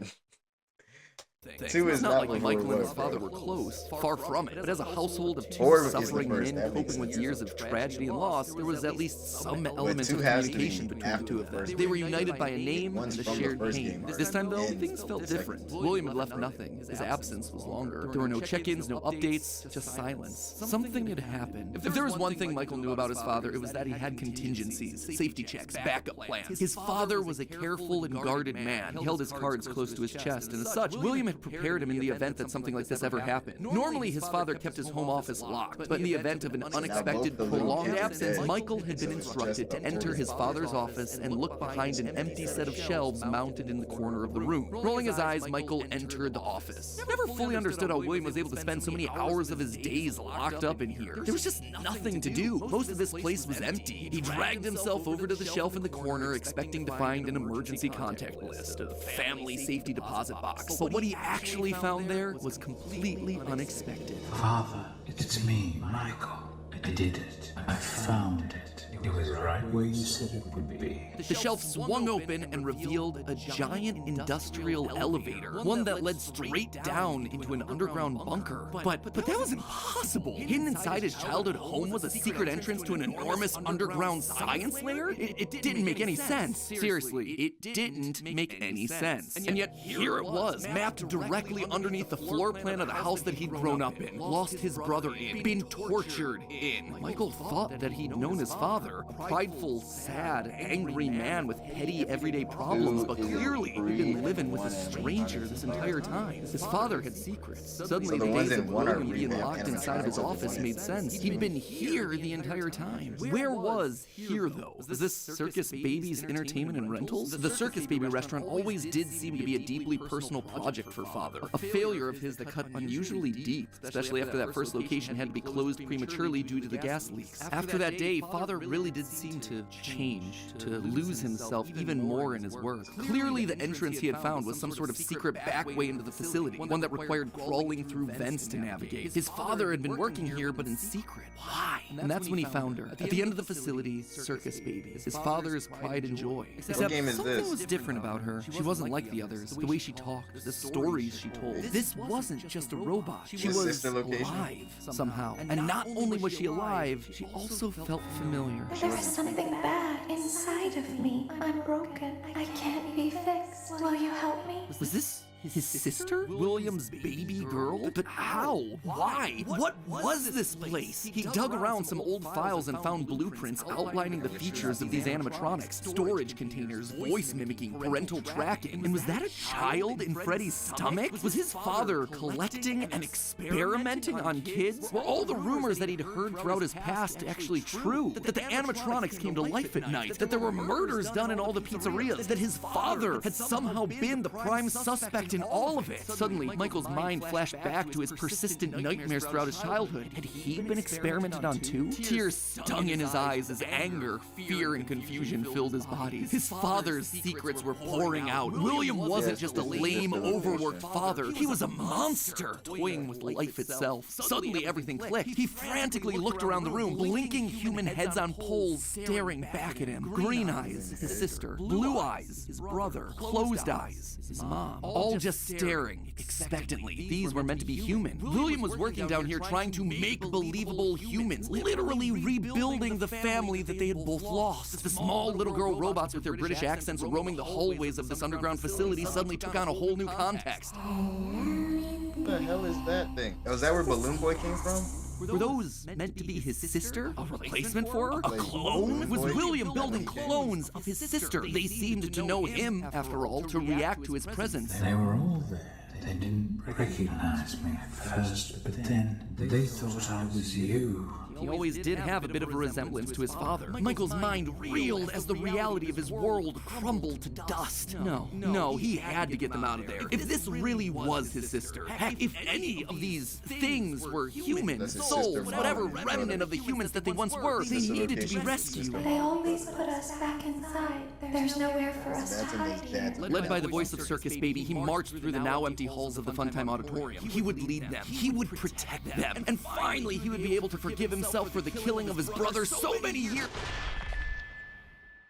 2 is not like before Michael and his 1, father bro. were close, far from it. But as a household of 2 4 is the suffering first, men that makes coping with sense. years of tragedy and loss, there was at least some elements 2 of has to communication be between the after 2 the of them. first They were game. united by a name and One's a from the shared first pain. game, This time, though, ends things felt the second different. game. William had left nothing. His absence was longer. There were no check-ins, no updates, just silence. Something had happened. If there was one thing Michael knew about his father, it was that he had contingencies, safety checks, backup plans. His father was a careful and guarded man. He held his cards close to his chest, and as such, William had prepared him in the event that something like this ever happened. Normally, his father kept his home office locked, but in the event of an unexpected, prolonged absence, Michael had been instructed to enter his father's office and look behind an empty set of shelves mounted in the corner of the room. Rolling his eyes, Michael entered the office. Never fully understood how William was able to spend so many hours of his days locked up in here. There was just nothing to do. Most of this place was empty. He dragged himself over to the shelf in the corner, expecting to find an emergency contact list, a family safety deposit box. But what he actually found there was completely unexpected. Father, it's me, Michael. I did it. I found it. It was right where you said it would be. The shelf swung open and revealed a giant industrial elevator, one that led straight down into an underground bunker. But that was impossible. Hidden inside his childhood home was a secret entrance to an enormous underground science lair? It didn't make any sense. Seriously, it didn't make any sense. And yet here it was, mapped directly underneath the floor plan of the house that he'd grown up in, lost his brother in, been tortured in. Michael thought that he'd known his father. Prideful, sad, angry man with petty everyday problems, but clearly he'd been living with a stranger this entire time. His father had secrets. Suddenly the days of William being locked inside of his office made sense. He'd been here the entire time. Where was here, though? Was this Circus Baby's entertainment and rentals? The Circus Baby restaurant always did seem to be a deeply personal project for father. A failure of his that cut unusually deep, especially after that first location had to be closed prematurely due to the gas leaks. After that day, father really really did seem to change, to lose himself even more in his work. Clearly, the entrance he had found was some sort of secret back way into the facility, one that required crawling through vents to navigate. His father had been working here, but in secret. Why? And that's when he found her. At the end of the facility, Circus Baby, his father's pride and joy. Except game is something this? was different about her. She wasn't like the others. The way she talked, the stories she told. This wasn't just a robot. She was sister location? alive somehow. And not only was she alive, she also felt familiar. There is something bad inside of me. I'm broken. I can't be fixed. Will you help me? Was this his sister? William's baby girl? But how? Why? What was this place? He dug around some old files and found blueprints outlining the features of these animatronics. Storage containers, voice mimicking, parental tracking. And was that a child in Freddy's stomach? Was his father collecting and experimenting on kids? Were all the rumors that he'd heard throughout his past actually true? That the animatronics came to life at night? That there were murders done in all the pizzerias? That his father had somehow been the prime suspect in all of it? Suddenly, Michael's mind flashed back to his persistent nightmares throughout his childhood. Had he been experimented on too? Tears stung in his eyes as anger, fear, and confusion filled his body. His father's secrets were pouring out. William wasn't just a lame, overworked father. He was a monster, toying with life itself. Suddenly, everything clicked. He frantically looked around the room, blinking human heads on poles staring back at him. Green eyes, his sister. Blue eyes, his brother. Closed eyes, his mom. All just staring expectantly. These were meant to be human. William was working down here trying to make believable humans, literally rebuilding the family that they had both lost. The small little girl robots with their British accents roaming the hallways of this underground facility suddenly took on a whole new context. What the hell is that thing? Oh, is that where Balloon Boy came from? Were those meant to be his sister? A replacement for her? A clone? Was William building clones of his sister? They seemed to know him, after all, to react to his presence. They were all there. They didn't recognize me at first, but then they thought I was you. He always did have a bit of a resemblance to his father. Michael's mind reeled as the reality of his world crumbled to dust. No, he had to get them out of there. If this really was his sister, heck, if any of these things were human, souls, whatever remnant of the humans that they once were, they needed to be rescued. They always put us back inside. There's nowhere for us to hide here. Led by the voice of Circus Baby, he marched through the now empty halls of the Funtime Auditorium. He would lead them. He would protect them. And finally, he would be able to forgive himself for the killing of his brother so many years.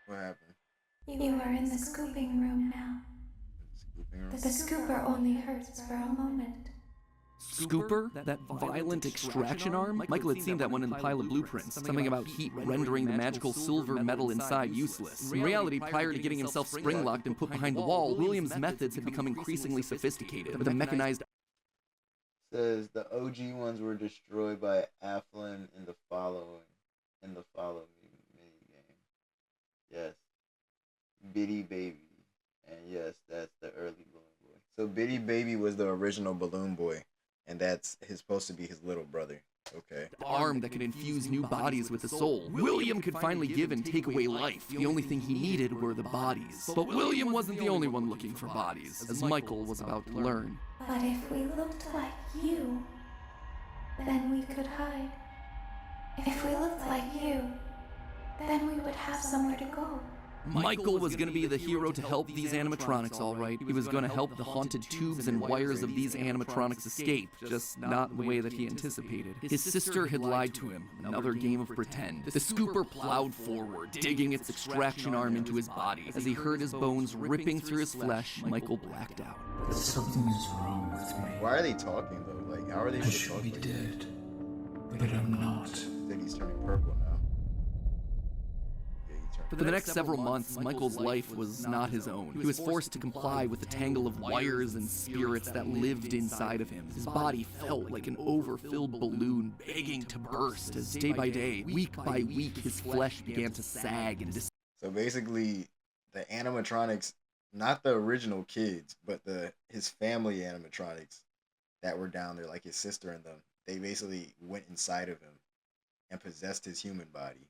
What happened? You are in the scooping room now. The scooper only hurts for a moment. Scooper? That violent extraction arm? Michael had seen that one in the pile of blueprints. Something about heat rendering the magical silver metal inside useless. In reality, prior to getting himself spring-locked and put behind the wall, William's methods had become increasingly sophisticated. With a mechanized Says the OG ones were destroyed by Afflin in the Follow Me mini game. Yes. Bitty Baby. And yes, that's the early Balloon Boy. So Bitty Baby was the original Balloon Boy, and that's supposed to be his little brother. Okay. arm that could infuse new bodies with the soul. William could finally give and take away life. The only thing he needed were the bodies. But William wasn't the only one looking for bodies, as Michael was about to learn. But if we looked like you, then we could hide. If we looked like you, then we would have somewhere to go. Michael was going to be the hero to help these animatronics, all right. He was going to help the haunted tubes and wires of these animatronics escape, just not the way that he anticipated. His sister had lied to him, another game of pretend. The scooper plowed forward, digging its extraction arm into his body. As he heard his bones ripping through his flesh, Michael blacked out. Something is wrong with me. Why are they talking, though? Like, how are they I should be dead, but I'm not. Then he's turning purple now. For the next several months, Michael's life was not his own. He was forced to comply with the tangle of wires and spirits that lived inside of him. His body felt like an overfilled balloon begging to burst as day by day, week by week, his flesh began to sag and So basically, the animatronics, not the original kids, but his family animatronics that were down there, like his sister and them, they basically went inside of him and possessed his human body.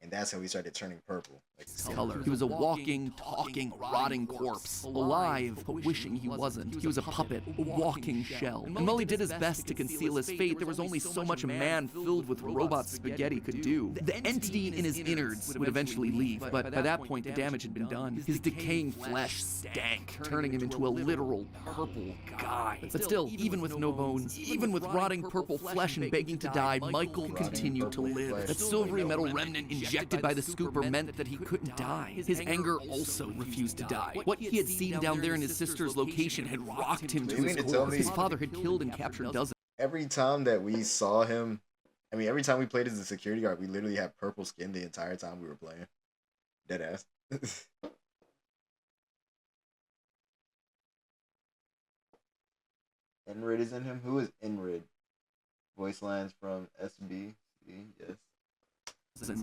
And that's how he started turning purple. Like color. He was a walking, talking, rotting corpse. Alive, but wishing he wasn't. He was a puppet, a walking shell. And while he did his best to conceal his fate, there was only so much a man filled with robot spaghetti could do. The entity in his innards would eventually leave, but by that point, the damage had been done. His decaying flesh stank, turning him into a literal purple guy. But still, even with no bones, even with rotting purple flesh and begging to die, Michael continued to live. That silvery metal remnant injected by the scooper meant that he couldn't die. His anger also refused to die. What he had seen down there in his sister's location had rocked him to his core. His father had killed and captured dozens. Every time that we saw him, I mean, every time we played as a security guard, we literally had purple skin the entire time we were playing. Deadass. Enrid is in him? Who is Enrid? Voice lines from SB. Yes.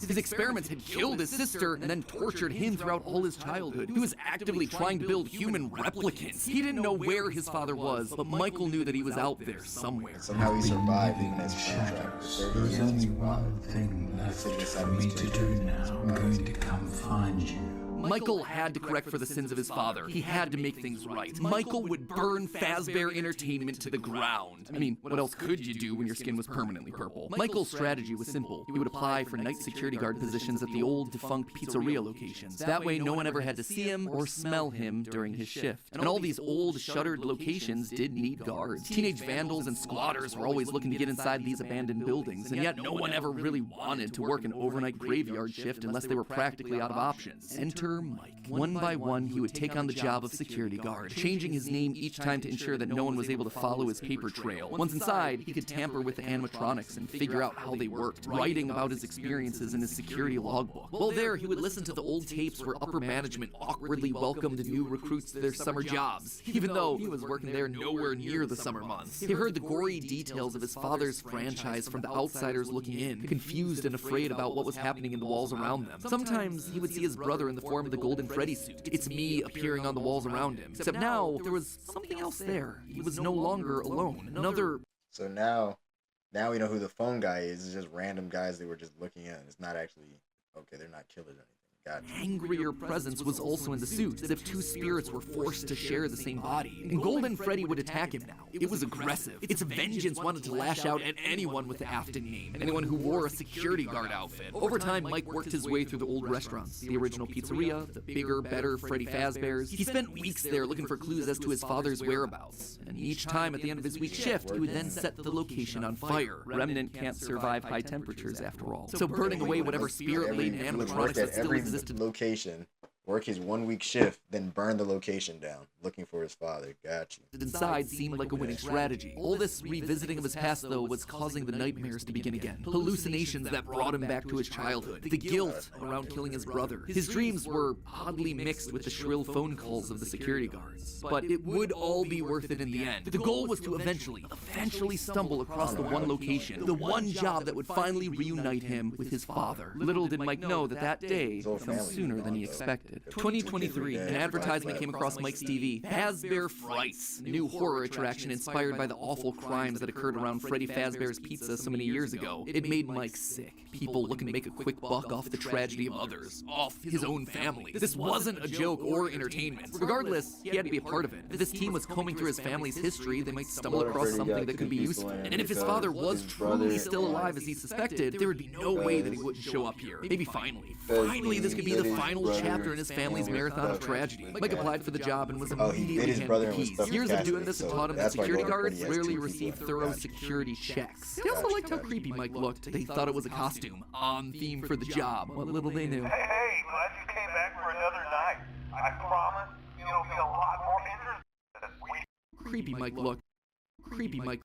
His experiments had killed his sister and then tortured him throughout all his childhood. He was actively trying to build human replicants. He didn't know where his father was, but Michael knew that he was out there somewhere. Somehow he survived even as contract. There's only one thing left for me to do now. I'm going to come find you. Michael had to correct for the sins of his father. He had to make things right. Michael would burn Fazbear Entertainment to the ground. I mean, what else could you do when your skin was permanently purple? Michael's strategy was simple. He would apply for night security guard positions at the old defunct pizzeria locations. That way, no one ever had to see him or smell him during his shift. And all these old, shuttered locations did need guards. Teenage vandals and squatters were always looking to get inside these abandoned buildings, and yet no one ever really wanted to work an overnight graveyard shift unless they were practically out of options. Enter Mike. One by one, he would take on the job of security guard, changing his name each time to ensure that no one was able to follow his paper trail. Once inside, he could tamper with the animatronics and figure out how they worked, writing about his experiences in his security logbook. While there, he would listen to the old tapes where upper management awkwardly welcomed new recruits to their summer jobs, even though he was working there nowhere near the summer months. He heard the gory details of his father's franchise from the outsiders looking in, confused and afraid about what was happening in the walls around them. Sometimes he would see his brother in the form of the Golden Freddy suit. It's me appearing on the walls around him. Except now, there was something else there. He was no longer alone. So now we know who the phone guy is. It's just random guys they were just looking at. It's not actually, okay, they're not killers or anything. Angrier presence was also in the suit, as if two spirits were forced to share the same body. And Golden Freddy would attack him now. It was aggressive. Its vengeance wanted to lash out at anyone with the Afton name, anyone who wore a security guard outfit. Over time, Mike worked his way through the old restaurants, the original pizzeria, the bigger, better Freddy Fazbear's. He spent weeks there looking for clues as to his father's whereabouts. And each time at the end of his week's shift, he would then set the location on fire. Remnant can't survive high temperatures after all. So burning away whatever spirit-laden animatronics that still existed. Location, work his 1 week shift, then burn the location down, looking for his father. Got you. Inside seemed like a winning strategy. All this revisiting of his past, though, was causing the nightmares to begin again. Hallucinations that brought him back to his childhood. The guilt around killing his brother. His dreams were oddly mixed with the shrill phone calls of the security guards. But it would all be worth it in the end. The goal was to eventually stumble across the one location, the one job that would finally reunite him with his father. Little did Mike know that day would come sooner than he expected. 2023, an advertisement came across Mike's TV. Fazbear Frights, a new horror attraction inspired by the awful crimes that occurred around Freddy Fazbear's Pizza so many years ago. It made Mike sick. People looking to make a quick buck off the tragedy of others, off his own family. This wasn't a joke or entertainment. Regardless, he had to be a part of it. If this team was combing through his family's history, they might stumble across something that could be useful. And if his father was truly still alive as he suspected, there would be no way that he wouldn't show up here. Maybe finally this could be the final chapter in his family's marathon of tragedy. Mike applied for the job and was immediately handed the keys. Years of doing this had taught him that security guards rarely received thorough security checks. They also liked how creepy Mike looked. They thought it was a costume, on theme for the job. What little they knew. Hey, glad you came back for another night. I promise you'll be a lot more interested. Creepy Mike looked. Creepy Mike.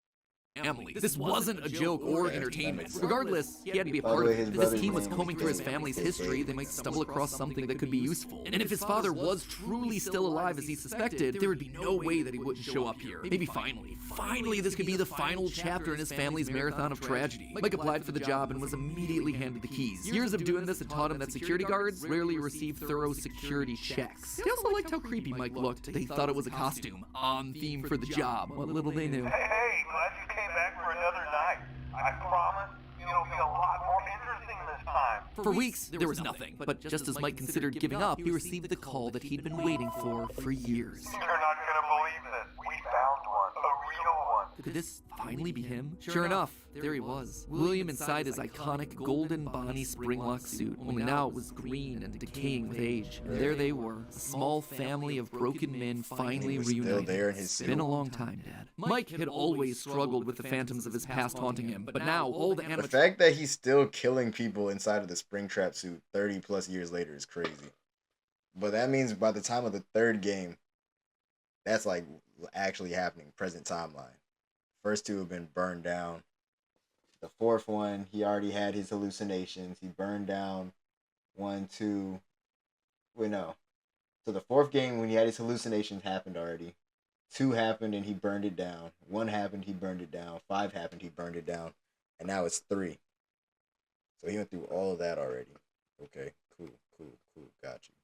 Family. This wasn't a joke or entertainment. Regardless, he had to be a part of it. If this team was combing through his family's history, they might stumble across something that could be useful. And if his father was truly still alive as he suspected, there would be no way that he wouldn't show up here. Maybe finally this could be the final chapter in his family's marathon of tragedy. Mike applied for the job and was immediately handed the keys. Years of doing this had taught him that security guards rarely received thorough security checks. They also liked how creepy Mike looked. They thought it was a costume, on theme for the job. What little they knew. Hey, glad you came back for another night. I promise you'll be a lot more interesting this time. For weeks, there was nothing. But just as Mike considered giving up, he received the call that he'd been waiting for years. You're not gonna believe this. We found one. A real one. Could this finally be him? Sure enough, there he was. William inside his iconic golden Bonnie Springlock suit, only now it was green and decaying with age. And there they were, a small family of broken men finally reunited. It's been a long time, Dad. Mike had always struggled with the phantoms of his past haunting him, but now all the The fact that he's still killing people inside of the Springtrap suit 30 plus years later is crazy. But that means by the time of the third game, that's like actually happening, present timeline. First two have been burned down. The fourth one, he already had his hallucinations. He burned down 1, 2. Wait, no. So the fourth game, when he had his hallucinations, happened already. 2 happened and he burned it down. 1 happened, he burned it down. 5 happened, he burned it down. And now it's 3. So he went through all of that already. Okay, cool. Got you.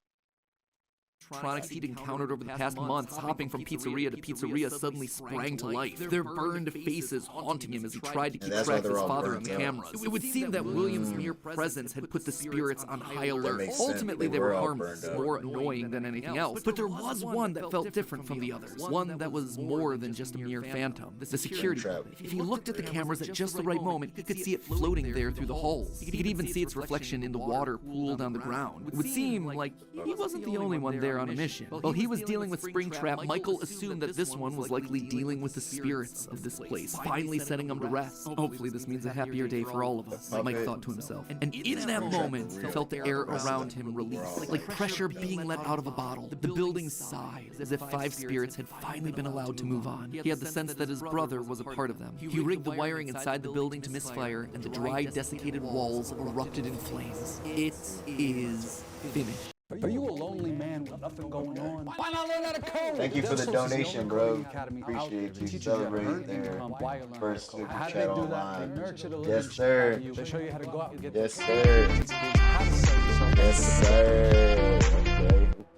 Electronics he'd encountered over the past months, hopping from pizzeria to pizzeria, suddenly sprang to life. Their burned faces haunting him as he tried to keep track of his father on cameras. It would seem that William's mere presence had put the spirits on high alert. Ultimately, they were harmless, more annoying than anything else. But there was one that felt different from the others. One that was more than just a mere phantom. The security booth. If he looked at the cameras at just the right moment, he could see it floating there through the holes. He could even see its reflection in the water pooled on the ground. It would seem like he wasn't the only one there on a mission. While he was dealing with Springtrap, Michael assumed that this one was likely dealing with the spirits of this place, finally setting them to rest. Hopefully this means a happier day for all of us, Mike thought to himself. And in that moment, he felt the air around him release, like pressure being let out of a bottle. The building sighed, as if 5 spirits had finally been allowed to move on. He had the sense that his brother was a part of them. He rigged the wiring inside the building to misfire, and the dry, desiccated walls erupted in flames. It is finished. Are you a lonely man with nothing going on? Why not learn how to code? Thank you for the donation, bro. Appreciate you. Celebrate their first super chat online. Yes, sir. They show you how to go out and get Yes, sir. Yes, sir.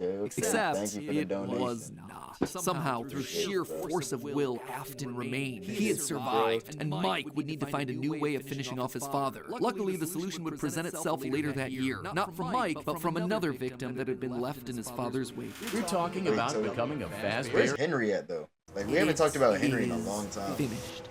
Okay. Except Thank you for the it donation. was not. Somehow, through sheer force of will, Afton remained. He had survived, and Mike would need to find a new way of finishing off his father. Luckily, the solution would present itself later that year. Not from Mike, but from another victim that had been left in his father's wake. We're talking about becoming a fast Where's Henry at, though? Like, we haven't talked about Henry in a long time. Finished.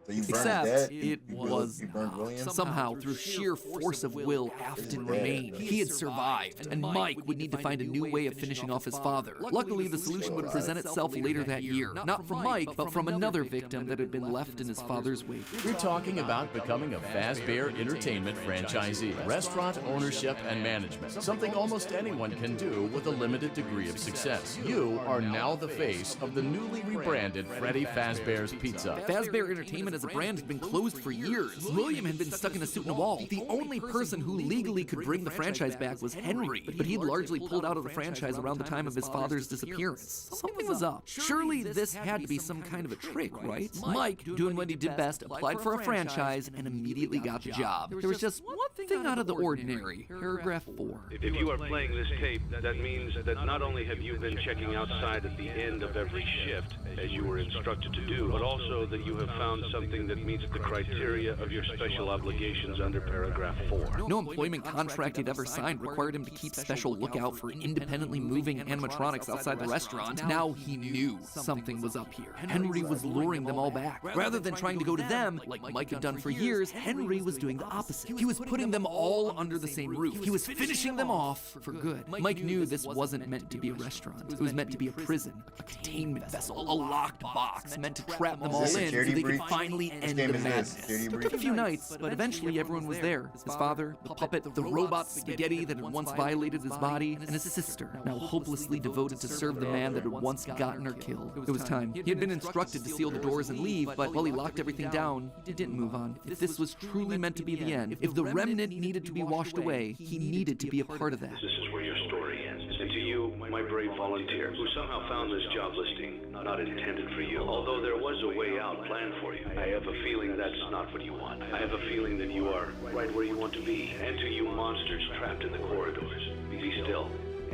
So you burned Except Dad? it was You burned William? somehow through sheer force of will, Afton remained. He had survived, and Mike would need to find a new way of finishing off his father. Luckily, the solution would present itself later that year. Not from Mike, but from another victim that had been left in his father's wake. We're talking about becoming a Fazbear Entertainment franchisee. Restaurant ownership and management. Something almost anyone can do with a limited degree of success. You are now the face of the newly rebranded Freddy Fazbear's Pizza. Fazbear Entertainment as a brand had been closed for years. William had been stuck in a suit and a wall. The only person who legally could bring the franchise back was Henry, but he'd largely pulled out of the franchise around the time of his father's disappearance. Something was up. Surely this had to be some kind of a trick, right? Mike, doing what he did best, applied for a franchise and immediately got the job. There was just one thing out of the ordinary. Paragraph 4. If you are playing this tape, that means that not only have you been checking outside at the end of every shift, as you were instructed to do, but also that you have found something that meets the criteria of your special obligations under paragraph 4. No employment contract he'd ever signed required him to keep special lookout for independently moving animatronics outside the restaurant. Now he knew something was up here. Henry was luring them all back. Rather than trying to go to them, like Mike had done for years, Henry was doing the opposite. He was putting them all under the same roof. He was finishing them off for good. Mike knew this wasn't meant to be a restaurant. It was meant to be a prison, a containment vessel, a locked box meant to trap them all in so they could finally end the madness. It took a few nights, but eventually everyone was there. His father, the puppet, the robot spaghetti that had once violated his body, and his sister, now hopelessly devoted to serve the man that had once gotten her killed. It was time. He had been instructed to seal the doors and leave, but while he locked everything down, he didn't move on. If this was truly meant to be the end, if the remnant needed to be washed away, he needed to be a part of that. This is where your story ends. And to you, my brave volunteer, who somehow found this job listing not intended for you. Although there was a way out planned for you, I have a feeling that's not what you want. I have a feeling that you are right where you want to be. And to you monsters trapped in the corridors, be still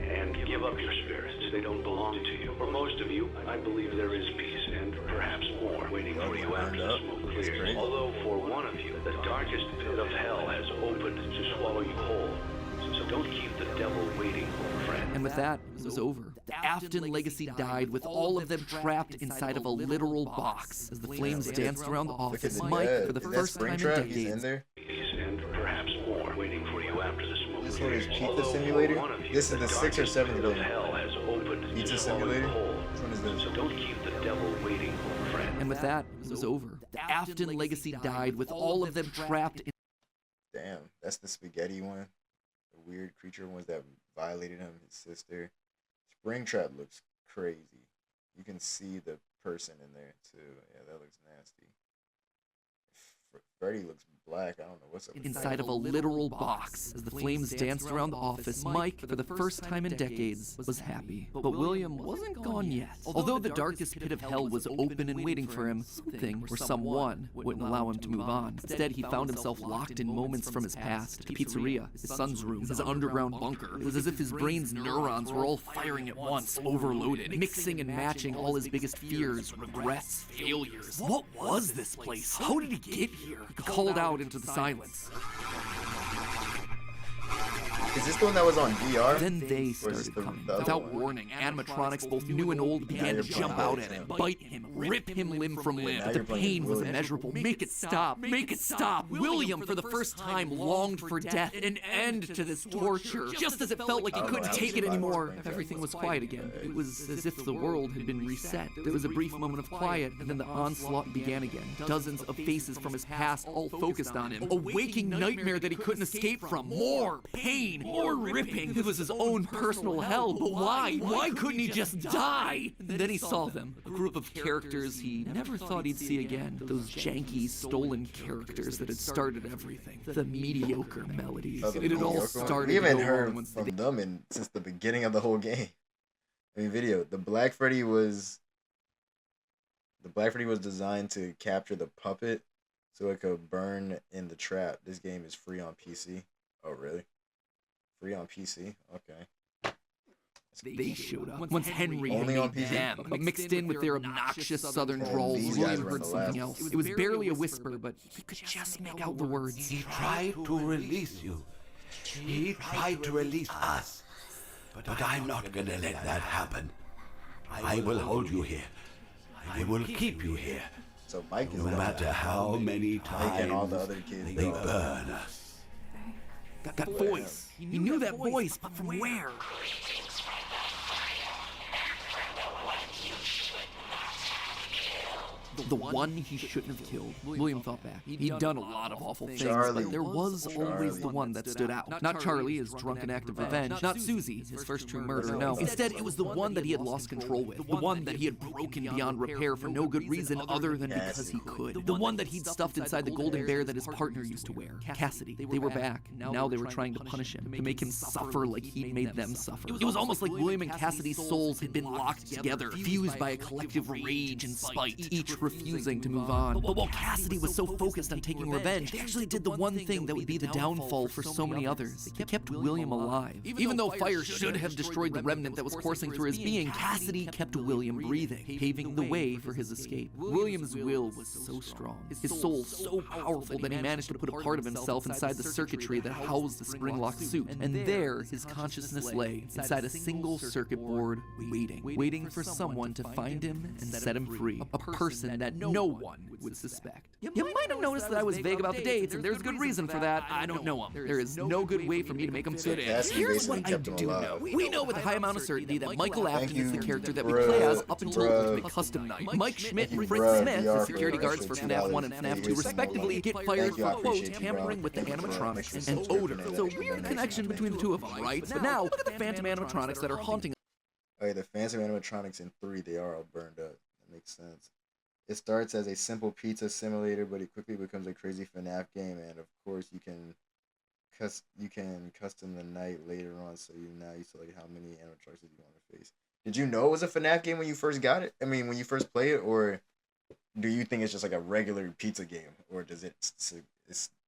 and give up your spirits. They don't belong to you. For most of you, I believe there is peace and perhaps more waiting for you after the smoke clears. Although for one of you, the darkest pit of hell has opened to swallow you whole. So don't keep the devil waiting, old friend. And with that, it was over. The Afton legacy died with all of them trapped inside of a literal box as the flames danced around the office. Mike, for the first time in decades. And perhaps more waiting for you after the smoke This one is clears. Pizza Although Simulator. for one of you, This is the 6th or 7th pit of game. hell has opened Pizza to swallow you Simulator. whole. Which one is this? So don't keep the devil waiting, old friend. And with that, it was over. The Afton legacy died with all of them trapped in. Damn, that's the spaghetti one. The weird creature ones that violated him, his sister. Springtrap looks crazy. You can see the person in there too. Yeah, that looks nasty. Freddy looks black. I don't know what's up with Inside of a literal box as the flames danced around the office. Mike, for the first time in decades, was happy. But William wasn't gone yet. Although the darkest pit of hell was open and waiting for him, something or someone wouldn't allow him to move on. Instead, he found himself locked in moments from his past. The pizzeria, his son's room, his underground bunker. It was as if his brain's neurons were all firing at once, overloaded, mixing and matching all his biggest fears, regrets, failures. What was this place? How did he get here? He called out into the silence. Is this the one that was on VR? Then they started coming. Without warning, animatronics, both new and old, began to jump out at him, bite him, rip him limb from limb. But the pain was immeasurable. Make it stop! Make it stop! William, for the first time, longed for death, an end to this torture. Just as it felt like he couldn't take it anymore, everything was quiet again. It was as if the world had been reset. There was a brief moment of quiet, and then the onslaught began again. Dozens of faces from his past all focused on him. A waking nightmare that he couldn't escape from. More pain, more ripping. It was his own personal hell, but why? Why couldn't he just die? And then he saw them, a group of characters he never thought he'd see again. Those janky, stolen characters that had started everything. The mediocre melodies. It had all started. We haven't heard from them since the beginning of the whole game. I mean, video. The Black Freddy was designed to capture the puppet so it could burn in the trap. This game is free on PC. Oh, really? Free on PC? Okay. They showed up. Once Henry Only had on made PC? them, mixed in with their obnoxious southern drawls, these guys William were in heard the something lab. else. It was barely a whisper, but he could just make out the words. He tried to release you. He tried to release us. But I'm not gonna let that happen. I will hold you here. I will keep you here. So Mike is no matter how many times and all the other kids they burn us. That voice. He knew that voice, but from where? The one he shouldn't have killed. William thought back. He'd done a lot of awful things, but there was always the one that stood out. Not Charlie, his drunken act of revenge. Not Susie, his first true murder, no. Instead, it was the one that he had lost control with. The one that he had broken beyond repair for no good reason other than because he could. The one that he'd stuffed inside the golden bear that his partner used to wear. Cassidy. They were back. Now they were trying to punish him, to make him suffer like he'd made them suffer. It was almost like William and Cassidy's souls had been locked together, fused by a collective rage and spite, each refusing to move on. But while Cassidy was so focused on taking revenge, they actually did the one thing that would be the downfall for so many others. They kept William alive. Even though fire should have destroyed the remnant that was coursing through his being, Cassidy kept William breathing, paving the way for his escape. William's will was so strong, his soul so powerful that he managed to put a part of himself inside the circuitry that housed the spring-locked suit. And there, his consciousness lay, inside a single circuit board, waiting for someone to find him and set him free. A person that no one would suspect. You might have noticed that I was vague about the dates, and there's good reason for that. I don't know him. There is no good way for me to make him fit in. Here's what I do know. We know with a high amount of certainty that Michael Afton is the character that we play as up until Ultimate Custom Night. Mike Schmidt and Fritz Smith, the security guards for Fnaf 1 and Fnaf 2 respectively, get fired for, quote, tampering with the animatronics and odor. So weird connection between the two of them, right? But now, look at the phantom animatronics that are haunting. Okay, the phantom animatronics in 3, they are all burned up. That makes sense. It starts as a simple pizza simulator, but it quickly becomes a crazy FNAF game, and of course you can custom the night later on, so you now you select how many animatronics you want to face. Did you know it was a FNAF game when you first got it? I mean, when you first play it, or do you think it's just like a regular pizza game, or does it's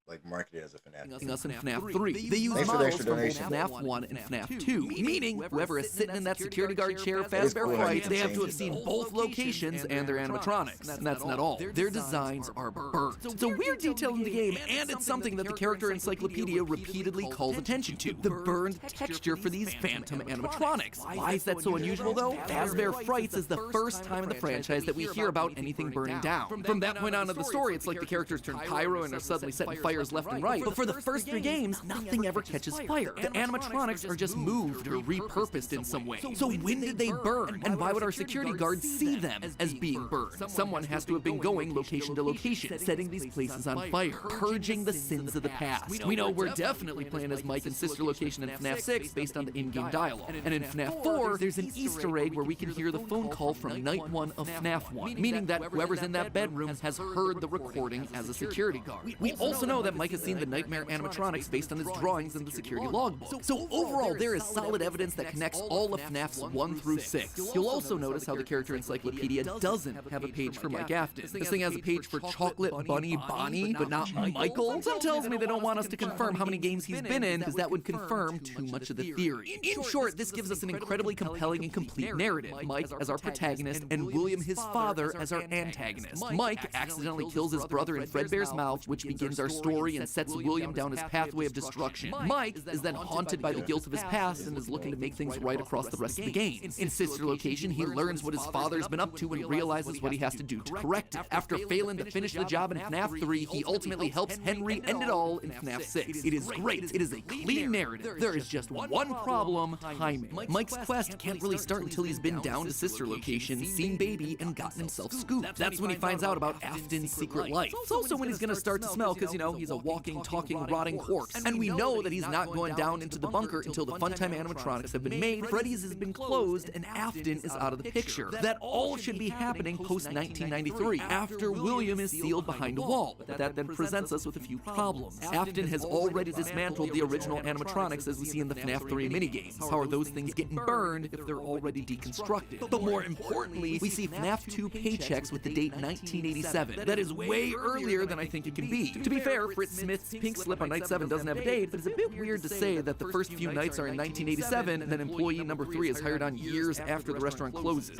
like marketed as a FNAF. Us in FNAF 3. They use Thanks for the models extra from both donation. FNAF 1 and FNAF 2, meaning whoever is sitting in that security guard chair Fazbear cool how you fights, can they have change to have it, seen though. both locations and their animatronics. And that's not all. Their designs are burnt. It's a weird detail in the game, and it's something that the character encyclopedia repeatedly calls attention to. The burned texture for these phantom animatronics. Why is that so unusual, though? Fazbear Frights is the first time in the franchise that we hear about anything burning down. From that point on in the story, it's like the characters turn pyro and are suddenly setting fires left and right. But for the first 3 games, nothing ever catches fire. The animatronics are just moved or repurposed in some way. So when did they burn? And why would our security guards see them as being burned? Someone has to have been going location to location, setting these places on fire, purging the sins of the past. We know we're definitely playing as Mike and Sister Location in FNAF 6 based on the in-game dialogue. And in FNAF 4, there's an Easter egg where we can hear the phone call from Night 1 of FNAF 1, meaning that whoever's in that bedroom has heard the recording as a security guard. We also know that Mike has seen the nightmare animatronics based on his drawings in the security logbook. So overall, there is solid evidence that connects all of FNAFs 1 through 6. You'll also notice how the character encyclopedia doesn't have a page for Mike Afton. This thing has a page for Chocolate Bunny Bonnie, but not Michael. Some tells me they don't want us to confirm how many games he's been in, because that would confirm too much of the theory. In short, this gives us an incredibly compelling and complete narrative. Mike as our protagonist, and William, his father, as our antagonist. Mike accidentally kills his brother in Fredbear's mouth, which begins our story and sets William down his pathway of destruction. Mike is then haunted by the guilt of his past and is looking to make things right across the rest of the game. In Sister Location, he learns what his father's been up to and realizes what he has to do to correct it. After failing to finish the job in FNAF 3, he ultimately helps Henry end it all in FNAF 6. It is great. It is a clean narrative. There is just one problem: timing. Mike's quest can't really start until he's been down to Sister Location, seen Baby, and gotten himself scooped. That's when he finds out about Afton's secret life. It's also when he's gonna start to smell, because, you know, he's a walking, talking, rotting corpse. And we know that he's not going down into the bunker until the Funtime animatronics have been made, Freddy's has been closed, and Afton is out of the picture. That all should be happening post-1993, after William is sealed behind a wall. But that then presents us with a few problems. Afton has already dismantled the original animatronics as we see in the FNAF 3 minigames. How are those things getting burned if they're already deconstructed? But more importantly, we see FNAF 2 paychecks with the date 1987. That is way earlier than I think it can be. To be fair, Fritz Smith's pink slip on night 7 doesn't have a date, but it's a bit weird to say that the first few nights are in 1987 and then employee number 3 is hired on years after the restaurant closes.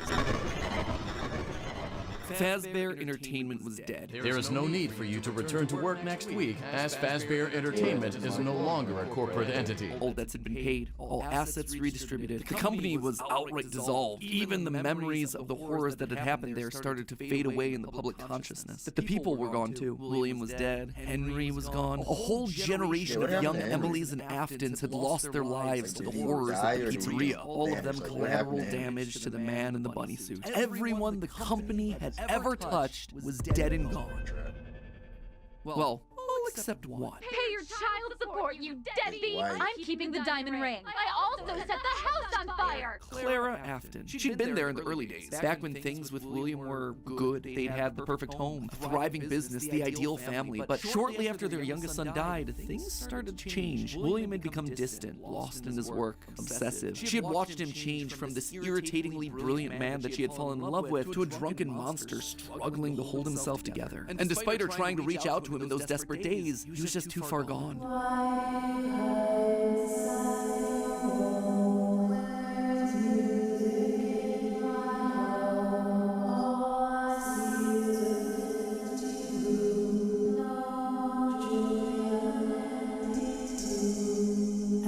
Fazbear Entertainment was dead. There is no need for you to return to work next week, as Fazbear Entertainment is no longer a corporate entity. All debts had been paid, all assets redistributed. The company was outright dissolved. Even the memories of the horrors that had happened there started to fade away in the public consciousness. The people were gone too. William was dead. Henry was gone. A whole generation of young Emilys and Aftons had lost their lives to the horrors of the pizzeria. All of them collateral damage to the man in the bunny suit. Everyone the company had ever touched was dead and gone. Well, all except one. Pay your child support, you deadbeat! I'm keeping the diamond ring. I also set the house on fire! Clara Afton. She'd been there in the early days, back when things with William were good. They'd had the perfect home, a thriving business, the ideal family. But shortly after their youngest son died, things started to change. William had become distant, lost in his work, obsessive. She had watched him change from this irritatingly brilliant man that she had fallen in love with to a drunken monster struggling to hold himself together. And despite her trying to reach out to him in those desperate days, he was just too far gone.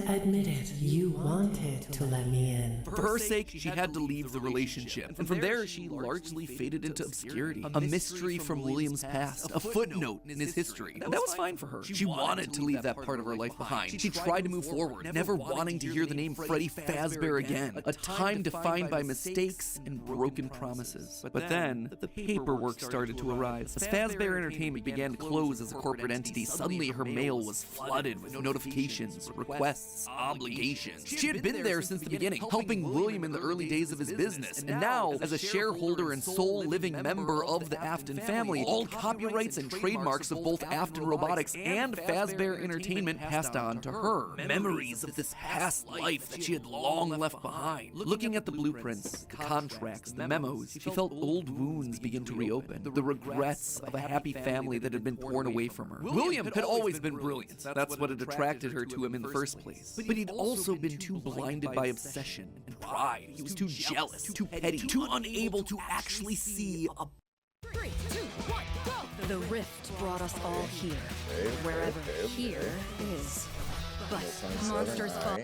Admit it, you wanted to let me in. For her sake, she had to leave the relationship. And from there, she largely faded into obscurity. A mystery from William's past, a footnote in his history. That was fine for her. She wanted to leave that part of her life behind. She tried to move forward, never wanting to hear the name Freddy Fazbear again. A time defined by mistakes and broken promises. But then, the paperwork started to arise. As Fazbear Entertainment began to close as a corporate entity, suddenly her mail was flooded with notifications, requests, obligations. She had been there since the beginning, helping William William in the early days of his business, and now, as a shareholder and sole living member of the Afton family, all copyrights and trademarks of both Afton Robotics and Fazbear Entertainment passed on to her. Memories of this past life that she had long left behind. Looking at the blueprints, the contracts, the memos, she felt old wounds begin to reopen. The regrets of a happy family that had been torn away from her. William had always been brilliant. That's what had attracted her to him in the first place. But he'd also been too blinded by obsession and pride. He was too jealous, too petty, too unable to actually see a... 3, 2, 1, go! The rift brought us all here. Wherever here is. But monsters fall.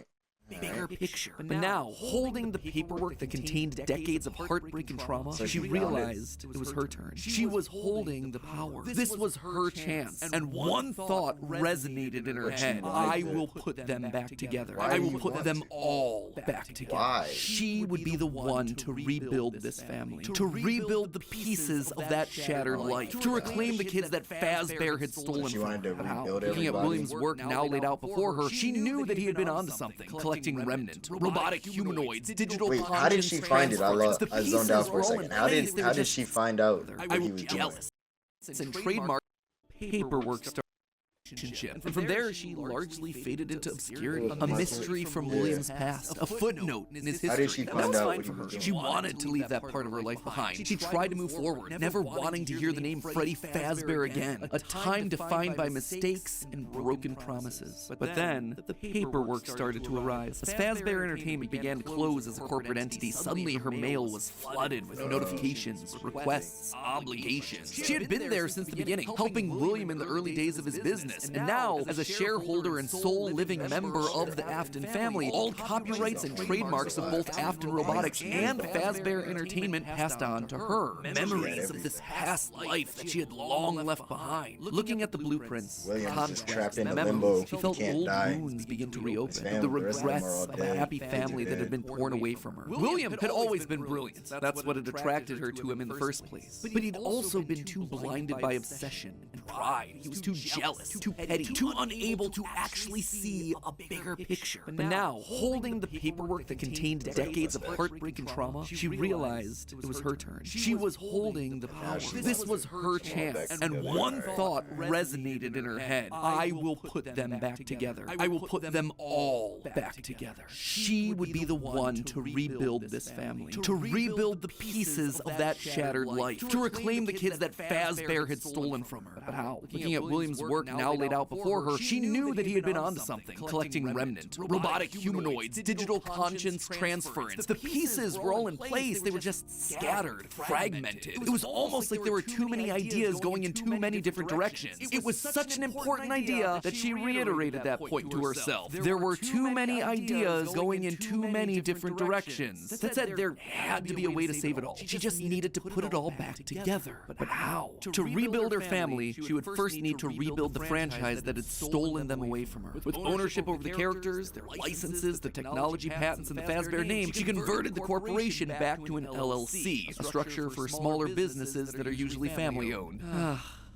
Bigger picture. But now, holding the paperwork that contained decades of heartbreak and trauma, she realized it was her turn. She was holding the power. This was her chance. And one thought resonated in her head. I will put them back together. I will put them all back together. She would be the one to rebuild this family. To rebuild the pieces of that shattered life. To reclaim the kids that Fazbear had stolen from her. But how? Looking at William's work now laid out before her, she knew that he had been onto something. Collecting remnant, robotic humanoids, digital. Wait, how did she find it? I zoned out for a second. How did she find out what he was doing? And trademark paperwork started. And from there, she largely faded into obscurity. A mystery from William's past, a footnote in his history. How did she find out what he was doing? She wanted to leave that part of her life behind. She tried to move forward, never wanting to hear the name Freddy Fazbear again. A time defined by mistakes and broken promises. But then, the paperwork started to arise. As Fazbear Entertainment began to close as a corporate entity, suddenly her mail was flooded with notifications, requests, obligations. She had been there since the beginning, helping William in the early days of his business. And now, as a shareholder and sole living member of the Afton family, all copyrights and trademarks of both Afton Robotics and Fazbear Entertainment passed on to her. Memories of this past life that she had long left behind. Looking at the blueprints, contracts, and memos, she felt old wounds begin to reopen. The regrets of a happy family that had been torn away from her. William had always been brilliant. That's what had attracted her to him in the first place. But he'd also been too blinded by obsession and pride. He was too jealous, too petty, too unable to actually see a bigger picture. But now, holding the paperwork that contained decades of heartbreak and trauma, she realized it was her turn. She was holding the power. This was her chance. And one thought resonated in her head. I will put them back together. I will put them all back together. She would be the one to rebuild this family. To rebuild the pieces of that shattered life. To reclaim the kids that Fazbear had stolen from her. But how? Looking at William's work now laid out before her, she knew that he had been onto something. Collecting remnant, robotic humanoids, digital conscience transference. The pieces were all in place. They were just scattered, fragmented. It was almost like there were too many ideas going in too many different directions. It was such an important idea that she reiterated that point to herself. There were too many ideas going in too many different directions. That said, there had to be a way to save it all. She just needed to put it all back together. But how? To rebuild her family, she would first need to rebuild the franchise that had stolen them away from her. With ownership over the characters, their licenses, the technology patents, and the Fazbear name, she converted the corporation back to an LLC, a structure for smaller businesses that are usually family-owned.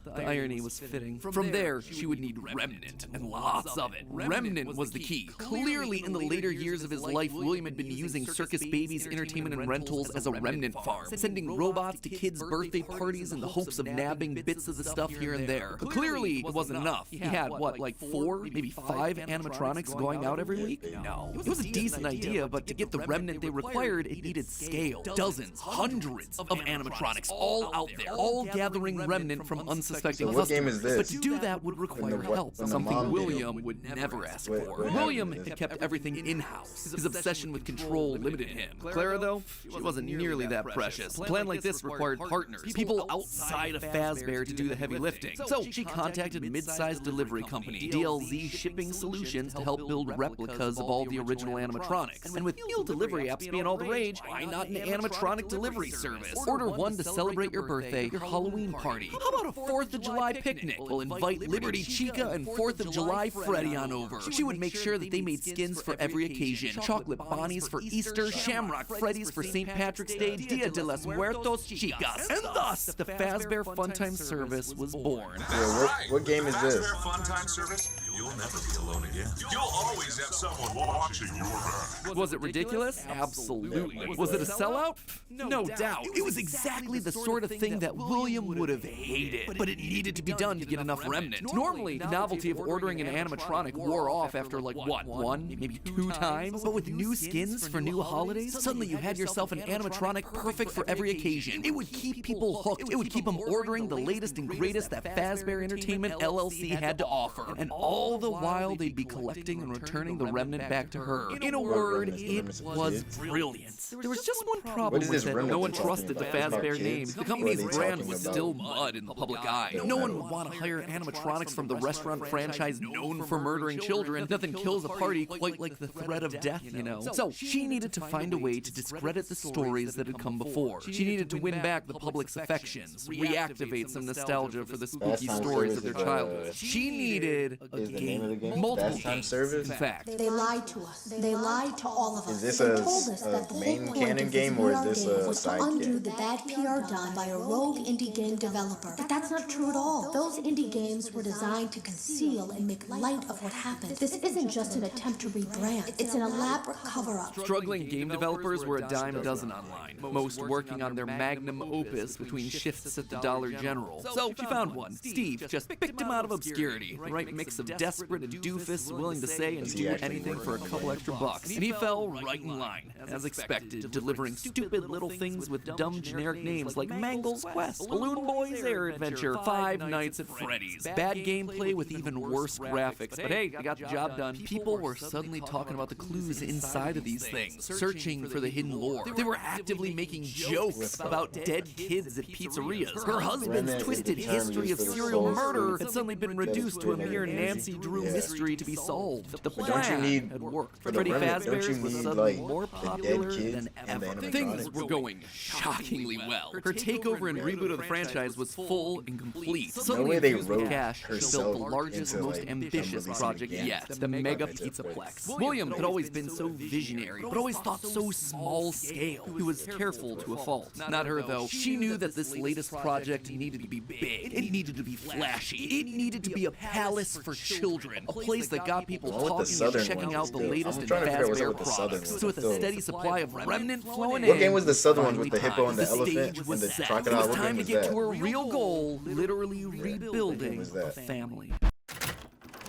The irony was fitting. From there, she would need remnant, and lots of it. Remnant was the key. Clearly, in the later years of his life, William had been using Circus Babies Entertainment and Rentals as a remnant farm, sending robots to kids' birthday parties in the hopes of nabbing bits of the stuff here and there. But clearly, it wasn't enough. He had, what, like 4, maybe 5 animatronics going out every week? No. It was a decent idea, but to get the remnant they required, it needed scale. Dozens, hundreds of animatronics, all out there, all gathering remnant from unsuspecting customers. What game is this? But to do that would require help, something William would never ask for. William had kept everything in-house. His obsession with control limited him. Clara, though, she wasn't nearly that precious. A plan like this required partners, people outside of Fazbear to do the heavy lifting. So she contacted a mid-sized delivery company, DLZ Shipping Solutions, to help build replicas of all the original animatronics. And with meal delivery apps being all the rage, why not an animatronic delivery service? Order one to celebrate your birthday, your Halloween party. How about a 4th of July picnic? We'll invite Liberty Chica and 4th of July Freddy on over. She would make sure that they made skins for every occasion. Chocolate Bonnies for Easter, Shamrock Freddies for St. Patrick's Day, Dia de los Muertos Chicas. And thus, the Fazbear Funtime service was born. Yeah, what game is this? Fazbear Funtime service You'll never be alone again. You'll always have someone watching your back. Was it ridiculous? Absolutely. Was it a sellout? No doubt. It was exactly the sort of thing that William would have hated, but it needed to be done to get enough remnant. Normally, the novelty of ordering an animatronic wore off after like what, one, maybe 2 times? But with new skins for new holidays, suddenly you had yourself an animatronic perfect for every occasion. It would keep people hooked. It would keep them ordering the latest and greatest that Fazbear Entertainment LLC had to offer. And all the while they'd be collecting and returning the remnant back to her. In a word, it was brilliant. There was just one problem with it. No one trusted the Fazbear name. The company's brand was still mud in the public eye. No one would want to hire animatronics from the restaurant franchise known for murdering children. Nothing kills a party quite like the threat of death, you know. So she needed to find a way to discredit the stories that had come before. She needed to win back the public's affections, reactivate some nostalgia for the spooky stories of their childhood. She needed a game. Multiple games, in fact. They lied to us. They lied to all of us. Is this they told us that the main whole point canon of game, the or is VR this game a was to side undo game? the bad PR done by a rogue indie game developer. But that's not true at all. Those indie games were designed to conceal and make light of what happened. This isn't just an attempt to rebrand. It's an elaborate cover-up. Struggling game developers were a dime a dozen online, most working on their magnum opus between shifts at the Dollar General. So she found one. Steve just picked him out of obscurity. The right mix of desperate and doofus willing to say and do anything for a couple extra bucks. And he fell right in line, as expected, delivering stupid little things with dumb generic names like Mangle's Quest, Balloon Boy's Air Adventure, Five Nights at Freddy's. Bad gameplay with even worse graphics. But hey, I got the job done. People were suddenly talking about the clues inside of these things, searching for the hidden lore. They were actively making jokes about dead kids at pizzerias. Her husband's twisted history of serial murder had suddenly been reduced to a mere Nancy Drew mystery to be solved. The plan had worked. Freddy Fazbear's was suddenly more popular than ever. Things were going shockingly well. Her takeover and reboot of the franchise was full and complete. Suddenly, they infused with cash, she built the largest, most ambitious project yet, the Mega Pizzaplex. William had always been so visionary, but always thought so small scale. He was careful to a fault. Not her, though. She knew that this latest project needed to be big. It needed to be flashy. It needed to be a palace for children. A place that got people talking and checking out the latest in Fazbear products. So with a steady supply of remnant flowing in, what game was the southern one with the hippo and the elephant and the crocodile? It was time to get to her real goal, literally rebuilding a family.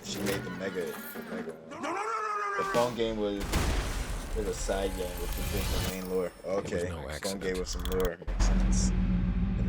She made the mega one. The phone game was a side game with the main lore. Okay, phone game with some lore. Makes sense.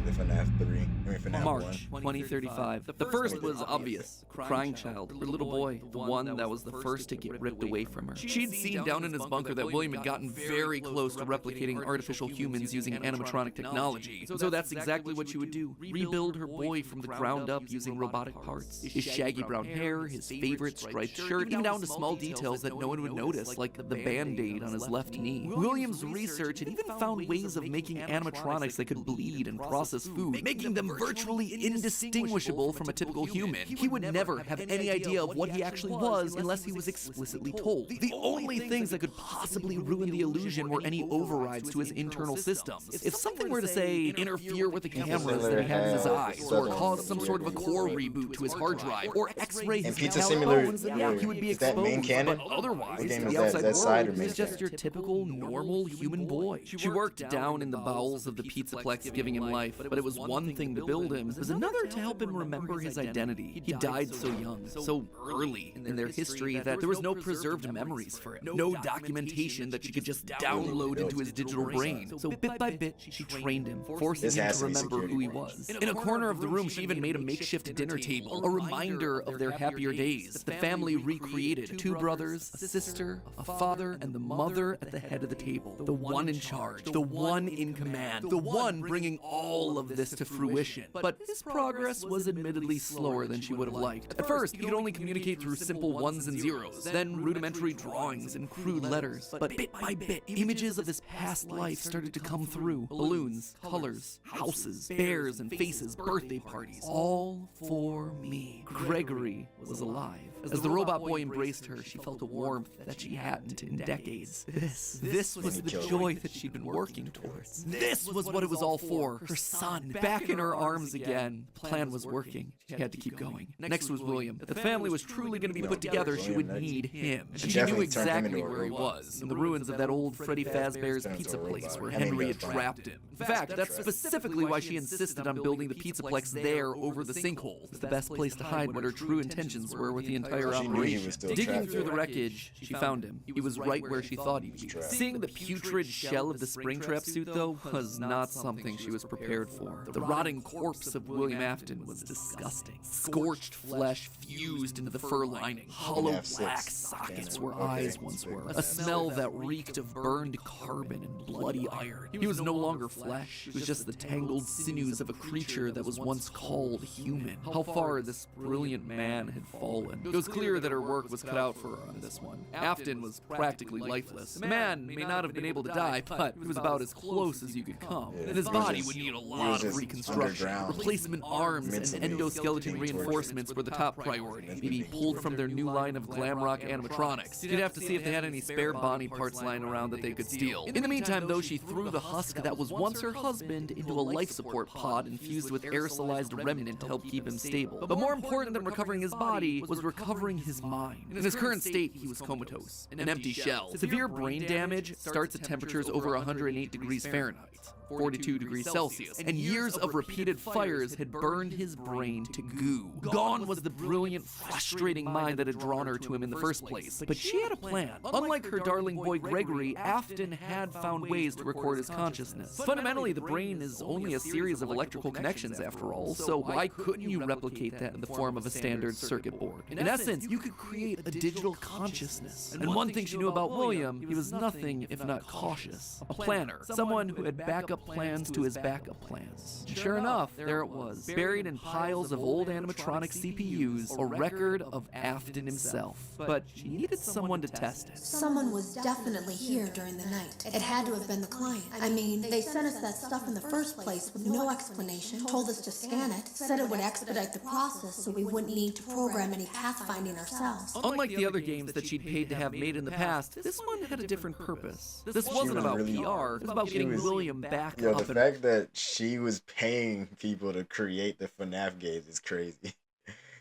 The FNAF 3. I mean, FNAF March 2035. The first was obvious. Crying child, her little boy, the one that was the first to get ripped away from her. She'd seen down in his bunker that William had gotten very close to replicating artificial humans using animatronic technology. So that's exactly what she would do. Rebuild her boy from the ground up using robotic parts. His shaggy brown hair, his favorite striped shirt, even down to small details that no one would notice, like the band-aid on his left knee. William's research had even found ways of making animatronics that could bleed and process food, making them virtually indistinguishable from a typical human. He would never have any idea of what he actually was unless he was explicitly told. The only things that could possibly ruin the illusion were any overrides to his internal systems. If something were to, say, interfere with the cameras that he had in his eyes, or cause some sort of a core reboot to his hard drive, or x-ray his metallic bones, then yeah, he would be exposed. Is that main canon? But otherwise, what game the is outside that side or world main is just your typical, normal human boy. She worked down in the bowels of the Pizzaplex, giving him life, but it was one thing to build him, it was another to help him remember his identity. He died so young, so early in their history that there was no preserved memories for him, no documentation that she could just download into his digital brain. So bit by bit, she trained him, forcing him to remember who he was. In a corner of the room, she even made a makeshift dinner table, a reminder of their happier days. The family recreated 2 brothers, a sister, a father, and the mother at the head of the table. The one in charge, the one in command, the one bringing all of this to fruition. But his progress was admittedly slower than she would have liked. At first, he could only communicate through simple ones and zeros, then rudimentary drawings and crude letters. But bit by bit, images of this past life started to come through. Balloons, colors, houses, bears and faces, birthday parties. All for me. Gregory was alive. As the robot boy embraced her, she felt a warmth that she hadn't in decades. This was the joy that she'd been working towards. This was what it was all for. Her son son, back in her arms again. Plan was working. She had to keep going. Next was William. If the family was truly going to be put together, she would need him. And she knew exactly where he was, in the ruins of that old Freddy Fazbear's pizza place where Henry had trapped him. In fact, that's specifically why she insisted on building the pizzaplex there over the sinkhole. It's the best place to hide what her true intentions were with the entire operation. Digging through the wreckage, she found him. He was right where she thought he'd be. Seeing the putrid shell of the Springtrap suit, though, was not something she was prepared for. The rotting corpse of William Afton was disgusting. Scorched flesh fused into the fur lining. Hollow black sockets where eyes once were. A smell that reeked of burned carbon and bloody iron. He was no longer flesh. It was just the tangled sinews of a creature that was once called human. How far this brilliant man had fallen. It was clear that her work was cut out for her on this one. Afton was practically lifeless. The man may not have been able to die, but it was about as close as you could come. And his body would need a lot of reconstruction. Replacement arms and endoskeleton reinforcements were the top priority. Maybe pulled from their new line of glam rock animatronics. You'd have to see if they had any spare Bonnie parts lying around that they could steal. In the meantime, though, she threw the husk that was once her husband into a life support pod infused with aerosolized remnant to help keep him stable. But more important than recovering his body was recovering his mind. In his current state, he was comatose, an empty shell. Severe brain damage starts at temperatures over 108 degrees Fahrenheit. 42 degrees Celsius, and years of repeated fires had burned his brain to goo. Gone was the brilliant, frustrating mind that had drawn her to him in the first place. But she had a plan. Unlike her darling boy Gregory, Afton had found ways to record his consciousness. Fundamentally, the brain is only a series of electrical connections after all, so why couldn't you replicate that in the form of a standard circuit board? In essence, you could create a digital consciousness. And one thing she knew about William, he was nothing if not cautious. A planner, someone who had backup plans to his backup plans. And sure enough, there it was, buried in piles of old animatronic CPUs, a record of Afton himself. But she needed someone to test it. Someone was definitely here during the night. It had to have been the client. I mean, they sent us that stuff in the first place with no explanation, told us to scan it, said it would expedite the process so we wouldn't need to program any pathfinding ourselves. Unlike the other games that she'd paid to have made in the past, this one had a different purpose. This wasn't about PR, it was about getting William back up. The fact that she was paying people to create the FNAF games is crazy.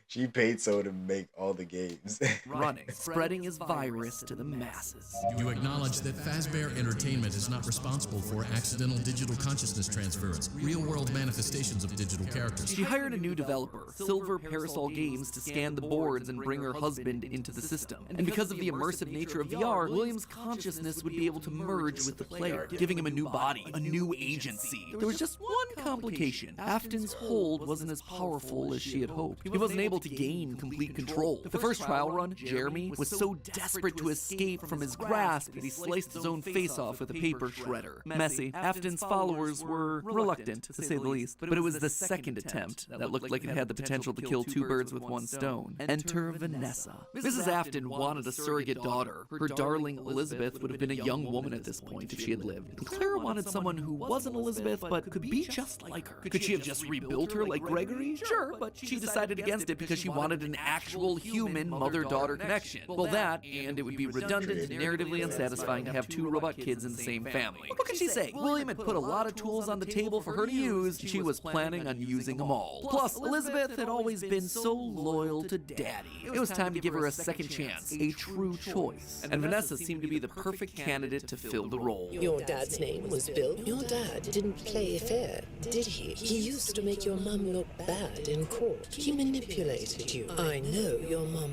She paid so to make all the games. Running, spreading his virus to the masses. You acknowledge that Fazbear Entertainment is not responsible for accidental digital consciousness transference, real-world manifestations of digital characters. She hired a new developer, Silver Parasol Games, to scan the boards and bring her husband into the system. And because of the immersive nature of VR, William's consciousness would be able to merge with the player, giving him a new body, a new agency. There was just one complication. Afton's hold wasn't as powerful as she had hoped. He wasn't able to gain complete control. The first trial run, Jeremy, was so desperate to escape from his grasp that he sliced his own face off with a paper shredder. Messy. Afton's followers were reluctant, to say the least, but it was the second attempt that looked like it had the potential to kill two birds with one stone. Enter Vanessa. Mrs. Afton wanted a surrogate daughter. Her darling Elizabeth would have been a young woman at this point if she had lived. And Clara wanted someone who wasn't Elizabeth but could be just like her. Could she have just rebuilt her like Gregory? Sure, but she decided against it because she wanted an actual human mother-daughter connection. Well, that, and it would be redundant and narratively unsatisfying to have two robot kids in the same family. What could she say? William had put a lot of tools on the table for her to use, and she was planning on using them all. Plus, Elizabeth had always been so loyal to Daddy. It was time to give her a second chance, a true choice. And Vanessa seemed to be the perfect candidate to fill the role. Your dad's name was Bill. Your dad didn't play fair, did he? He used to make your mum look bad in court. He manipulated you. I know your mum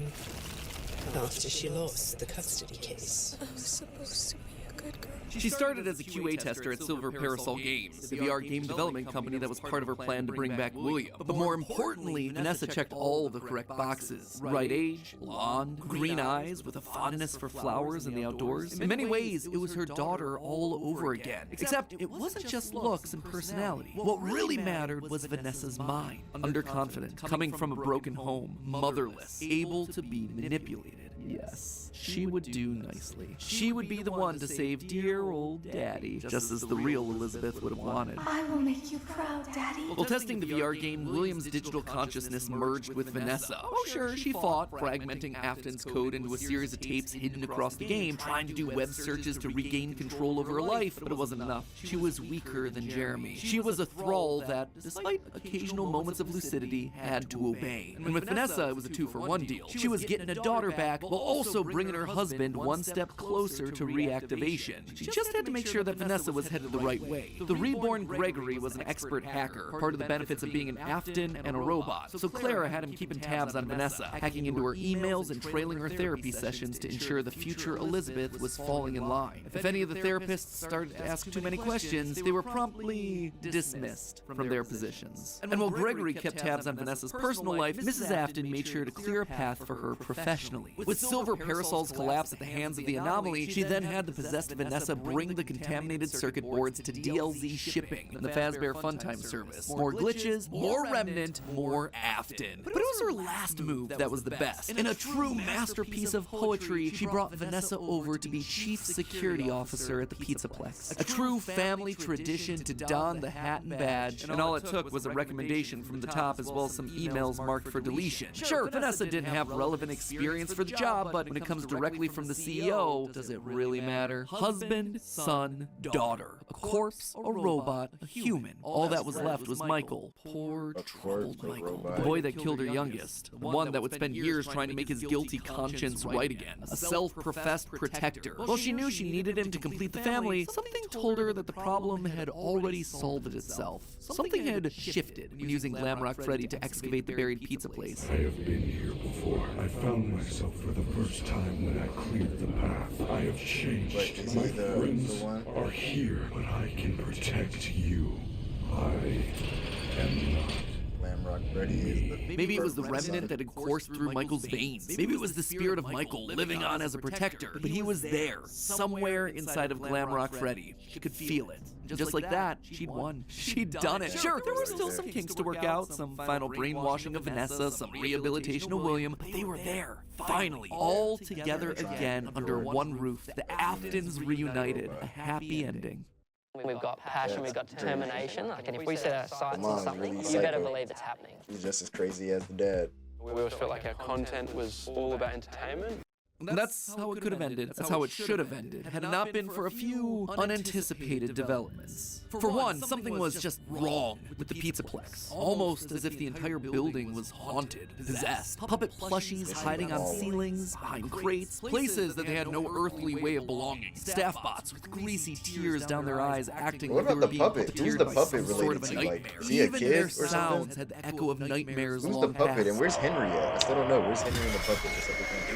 after she lost the custody case. I was supposed to be a good girl. She started as a QA tester at Silver Parasol Games, the VR game development company that was part of her plan to bring back William. But more importantly, Vanessa checked all the correct boxes. Right age, blonde, green eyes, with a fondness for flowers and the outdoors. In many ways, it was her daughter all over again. Except, it wasn't just looks and personality. What really mattered was Vanessa's mind. Underconfident, coming from a broken home, motherless, able to be manipulated. Yes, she would do nicely. She would be the one to save dear old Daddy, just as the real Elizabeth would have wanted. I will make you proud, Daddy. While testing the VR game, William's digital consciousness merged with Vanessa. Oh sure, she fought, fragmenting Afton's code into a series of tapes hidden across the game, trying to do web searches to regain control over her life, but it wasn't enough. She was weaker than Jeremy. She was a thrall that, despite occasional moments of lucidity, had to obey. And with Vanessa, it was a 2-for-1 deal. She was getting a daughter back, while also bringing her husband one step closer to reactivation. She just had to make sure that Vanessa was headed the right way. The reborn Gregory was an expert hacker, part of the benefits of being an Afton and a robot. So Clara had him keeping tabs on Vanessa, hacking into her emails and trailing her therapy sessions to ensure the future Elizabeth was falling in line. If any of the therapists started to ask too many questions, they were promptly dismissed from their positions. And while Gregory kept tabs on Vanessa's personal life, Mrs. Afton made sure to clear a path for her professionally. With Silver Parasol's collapse at the hands of the Anomaly, she then had the possessed Vanessa bring the contaminated circuit boards to DLZ Shipping, the Fazbear Funtime service. More glitches, more Remnant, more Afton. But it was her last move that was the best. In a true masterpiece of poetry, she brought Vanessa over to be Chief Security Officer at the Pizzaplex. A true family tradition to don the hat and badge, and all it took was a recommendation from the top as well as some emails marked for deletion. Sure, Vanessa didn't have relevant experience for the job, but when it comes directly from the CEO, does it really matter? Husband, son, daughter. A corpse, a robot, a human. All that was left was Michael. Poor, troubled Michael. The boy that killed her youngest. The one that would spend years trying to make his guilty conscience right again. A self-professed protector. While she knew she needed him to complete the family, something told her that the problem had already solved itself. Something had shifted when using Glamrock Freddy to excavate the buried pizza place. I have been here before. I found myself for the first time when I cleared the path. I have changed. My friends are here, but I can protect you. I am not. Maybe it was the remnant that had coursed through Michael's veins. Maybe it was the spirit of Michael living on as a protector. But he was there, somewhere inside of Glamrock Freddy. She could feel it. Just like that, she'd won. She'd done it. Sure, there were still some kinks to work out, some final brainwashing of Vanessa, some rehabilitation of William, but they were there, finally, all together again under one roof. The Aftons reunited, a happy ending. We've got passion, we've got determination, and if we set our sights on something, you better believe it's happening. He's just as crazy as the dad. We always felt like our content was all about entertainment. That's how it could have ended. That's how it should have ended, had it not been for a few unanticipated developments. For one, something was just wrong with the Pizzaplex. Almost as if the entire building was haunted, possessed. Puppet plushies hiding on ceilings, behind crates, places that they had no earthly way of belonging. Staff bots with greasy tears down their eyes acting like they were being puppeteered by some sort of a nightmare. Even their sounds had the echo of nightmares long past. Who's the puppet and where's Henry at? I still don't know. Where's Henry in the puppet?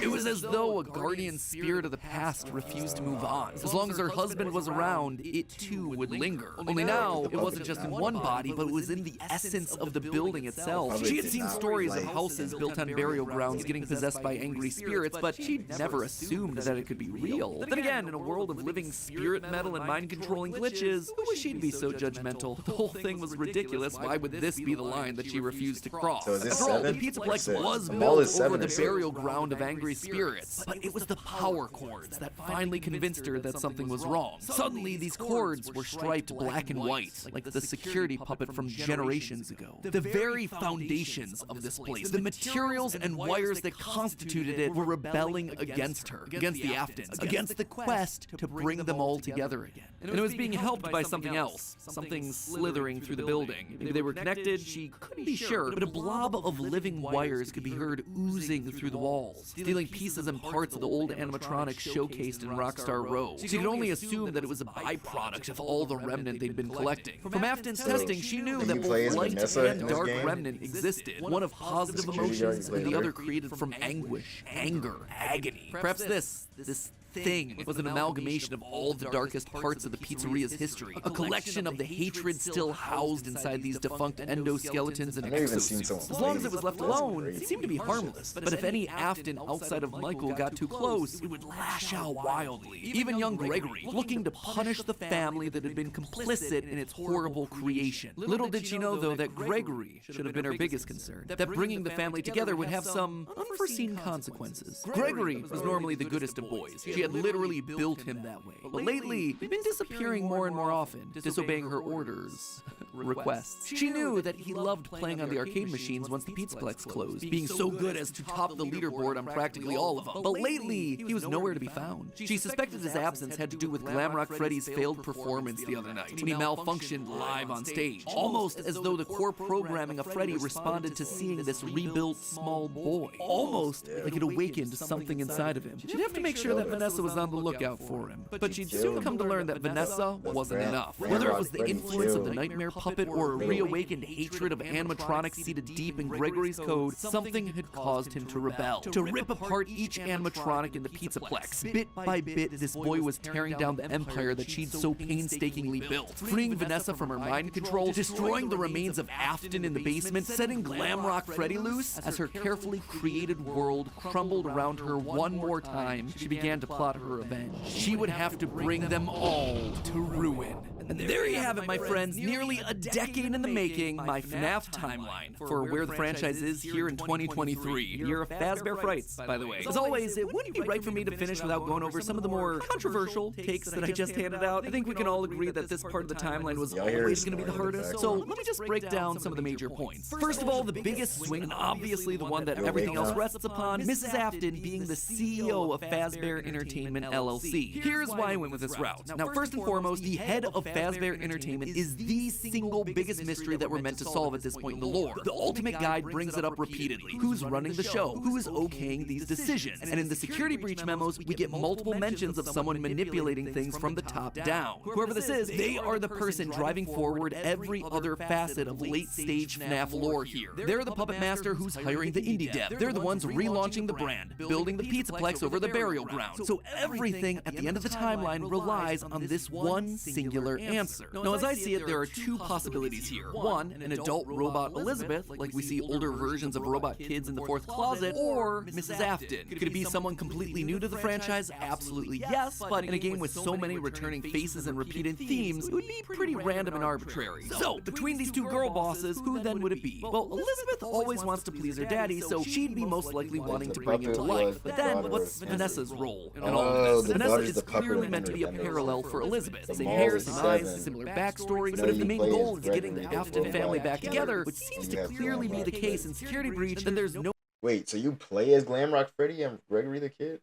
It was as though a guardian spirit of the past refused to move on. As long as her husband was around, it too would linger. Only now, it wasn't just in one body, but it was in the essence of the building itself. She had seen stories of houses built on burial grounds getting possessed by angry spirits, but she'd never assumed that it could be real. Then again, in a world of living spirit metal and mind-controlling glitches, who was she to be so judgmental? The whole thing was ridiculous. Why would this be the line that she refused to cross? After all, the Pizzaplex was built over the burial ground of angry spirits, but it was the power cords that finally convinced her that something was wrong. Suddenly, these cords were striped black and white, like the security puppet from generations ago. The very foundations of this place, the materials and wires that constituted it, were rebelling against her, against the Aftons, against the quest to bring them all together again. And it was being helped by something else, something slithering through the building. Maybe they were connected, she couldn't be sure, but a blob of living wires could be heard oozing through the walls, stealing pieces and parts of the old animatronics showcased in Rockstar Row. She could only assume that it was a byproduct of all the remnant they'd been collecting. From Afton's testing, she knew that both light and dark remnant existed, one of positive emotions and the other created from anguish, anger, agony. Perhaps this thing was an amalgamation of all the darkest parts of the pizzeria's history, a collection of the hatred still housed inside these defunct endoskeletons and exosuits. As long as it was left alone, it seemed to be harmless. But if any Afton outside of Michael got too close, it would lash out wildly. Even young Gregory, looking to punish the family that had been complicit in its horrible creation. Little did she know, though, that Gregory should have been her biggest concern, that bringing the family together would have some unforeseen consequences. Gregory was normally the goodest of boys. She had literally built him that way. But lately, he'd been disappearing more and more often, disobeying her orders, requests. She knew that he loved playing on the arcade machines once the Pizzaplex closed, being so good as to top the leaderboard on practically all of them. But lately, he was nowhere to be found. She suspected his absence had to do with Glamrock Freddy's failed performance the other night, when he malfunctioned live on stage, almost as though the core programming of Freddy responded to seeing this rebuilt small boy. Almost like it awakened something inside of him. She'd have to make sure that Vanessa was on the lookout for him. But she'd soon come to learn that Vanessa wasn't enough. Whether it was the influence of the nightmare puppet or a reawakened hatred of animatronics seated deep in Gregory's code, something had caused him to rebel, to rip apart each animatronic in the Pizzaplex. Bit by bit, this boy was tearing down the empire that she'd so painstakingly built, freeing Vanessa from her mind control, destroying the remains of Afton in the basement, setting Glamrock Freddy loose. As her carefully created world crumbled around her one more time, she began to plot her revenge. She would have to bring them all to ruin. And there you have it, my friends, nearly a decade in the making, my Fnaf timeline for where the franchise is here in 2023. Year of Fazbear Frights, by the way. As always, it wouldn't be right for me to finish without going over some of the more controversial takes that I just handed out. I think we can all agree that this part of the timeline was always going to be the hardest, so let me just break down some of the major points. First of all, the biggest swing, and obviously the one that everything else rests upon, Mrs. Afton being the CEO of Fazbear Entertainment LLC. Here's why I went with this route. Now, first and foremost, the head of Fazbear Entertainment is the single biggest mystery that we're meant to solve at this point in the lore. The Ultimate Guide brings it up repeatedly. Who's running the show? Who is okaying these decisions? And in the security breach memos, we get multiple mentions of someone manipulating things from the top down. Whoever this is, they are the person driving forward every other facet of late-stage FNAF lore here. They're the puppet master who's hiring the indie dev. They're the ones relaunching the brand, building the Pizzaplex over the burial ground. So everything at the end of the timeline relies on this one singular answer. Now, as I see it, there are two possibilities here. One, an adult robot Elizabeth, like we see older versions of robot kids in the fourth closet, or Mrs. Afton. Could it be someone completely new to the franchise? Absolutely yes, but in a game with so many returning faces and repeated themes, it would be pretty random and arbitrary. So, between these two girl bosses, who then would it be? Well, Elizabeth always wants to please her daddy, so she'd be most likely wanting to bring him to life. But then, what's Vanessa's role in all of this? Vanessa is clearly meant to be a parallel for Elizabeth. Same hair, same eyes, similar backstory, but if the main goal is getting the Afton family back together, which seems to clearly be the case in Security Breach, then there's no... Wait, so you play as Glamrock Freddy and Gregory the Kid?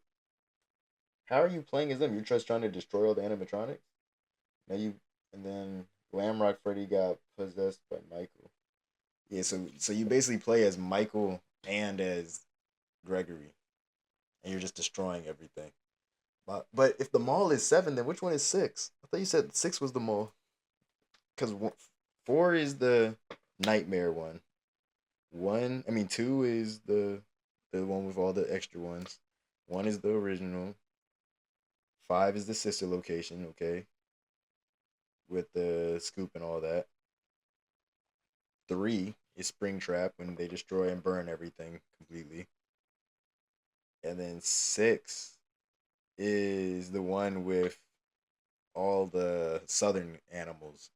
How are you playing as them? You're just trying to destroy all the animatronics? And then Glamrock Freddy got possessed by Michael. Yeah, so you basically play as Michael and as Gregory. And you're just destroying everything. But if the mall is 7, then which one is 6? I thought you said 6 was the mall. Because 4 is the nightmare one. 2 is the one with all the extra ones. 1 is the original. 5 is the sister location, okay? With the scoop and all that. 3 is Springtrap when they destroy and burn everything completely. And then 6 is the one with all the southern animals.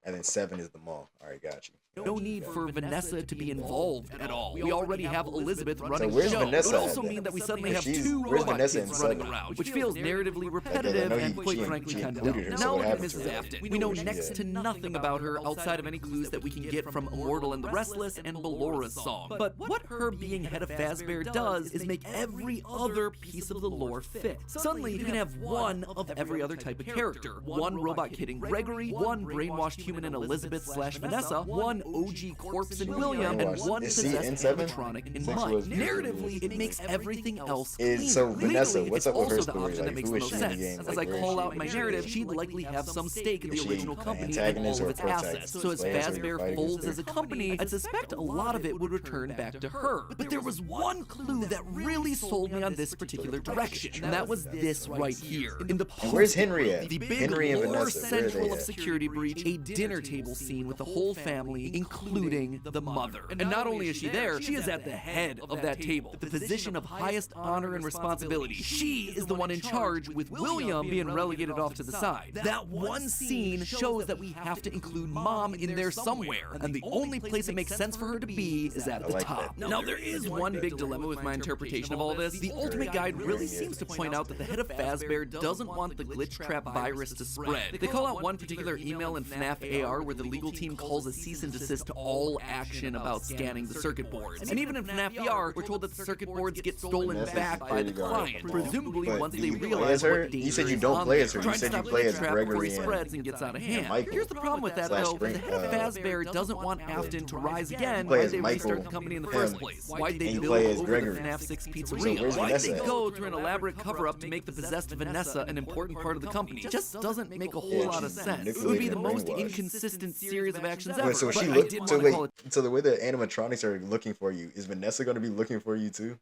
And then 7 is the mall. All right, got you. No need for Vanessa to be involved at all. We already have Elizabeth running the show. It would also mean that we suddenly have 2 robot kids running around, which feels narratively repetitive and quite frankly kind of dumb. Now look at Mrs. Afton. We know next to nothing about her outside of any clues that we can get from Immortal and the Restless and Bellora's song. But what her being head of Fazbear does is make every other piece of the lore fit. Suddenly, you can have one of every other type of character. One robot kid in Gregory, one brainwashed human in Elizabeth / Vanessa, one OG corpse in William, and one possessed animatronic in Mike. Narratively, it makes everything else clean. So Vanessa, what's up with her also the story? option that Like, makes who the is most she in the sense. game? As I call out in my narrative, she'd likely have some stake in the original company and all of its assets. So as Fazbear folds as a company, I suspect a lot of it would return back to her. But there was one clue that really sold me on this particular direction, and that was this right here. In the poster, where's Henry at? the big Henry and lore Vanessa, where are they central of at? security breach, a dinner table scene with the whole family, including the mother. And not only is she there, she is at the head of that table, the position of highest honor and responsibility. She is the one in charge, with William being relegated off to the side. That one scene shows that we have to include Mom in there somewhere, and the only place it makes sense for her to be is at the top. Now, there is one big dilemma with my interpretation of all this. The Ultimate Guide really seems to point out that the head of Fazbear doesn't want the glitch trap virus to spread. They call out one particular email in Fnaf AR where the legal team calls a cease and desist to all action about scanning the circuit boards. And even in Fnaf VR, we're told that the circuit boards get stolen back by the client, presumably once they realize what danger you said you is don't on play there. as her. You Trying to said you stop play the as trap before Gregory he spreads and gets out of hand. Michael. Here's the problem with that, though. The head of Fazbear doesn't want Afton to rise again. Why'd they restart the company in the first place? Why'd they build over the Fnaf 6 pizzeria? Why'd they go through an elaborate cover-up to make the possessed Vanessa an important part of the company? It just doesn't make a whole lot of sense. It would be the most inconsistent series of actions ever. Wait, so she but look, I did so want to call it. so the way the animatronics are looking for you, is Vanessa going to be looking for you too?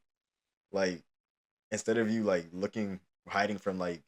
Like, instead of you like hiding from like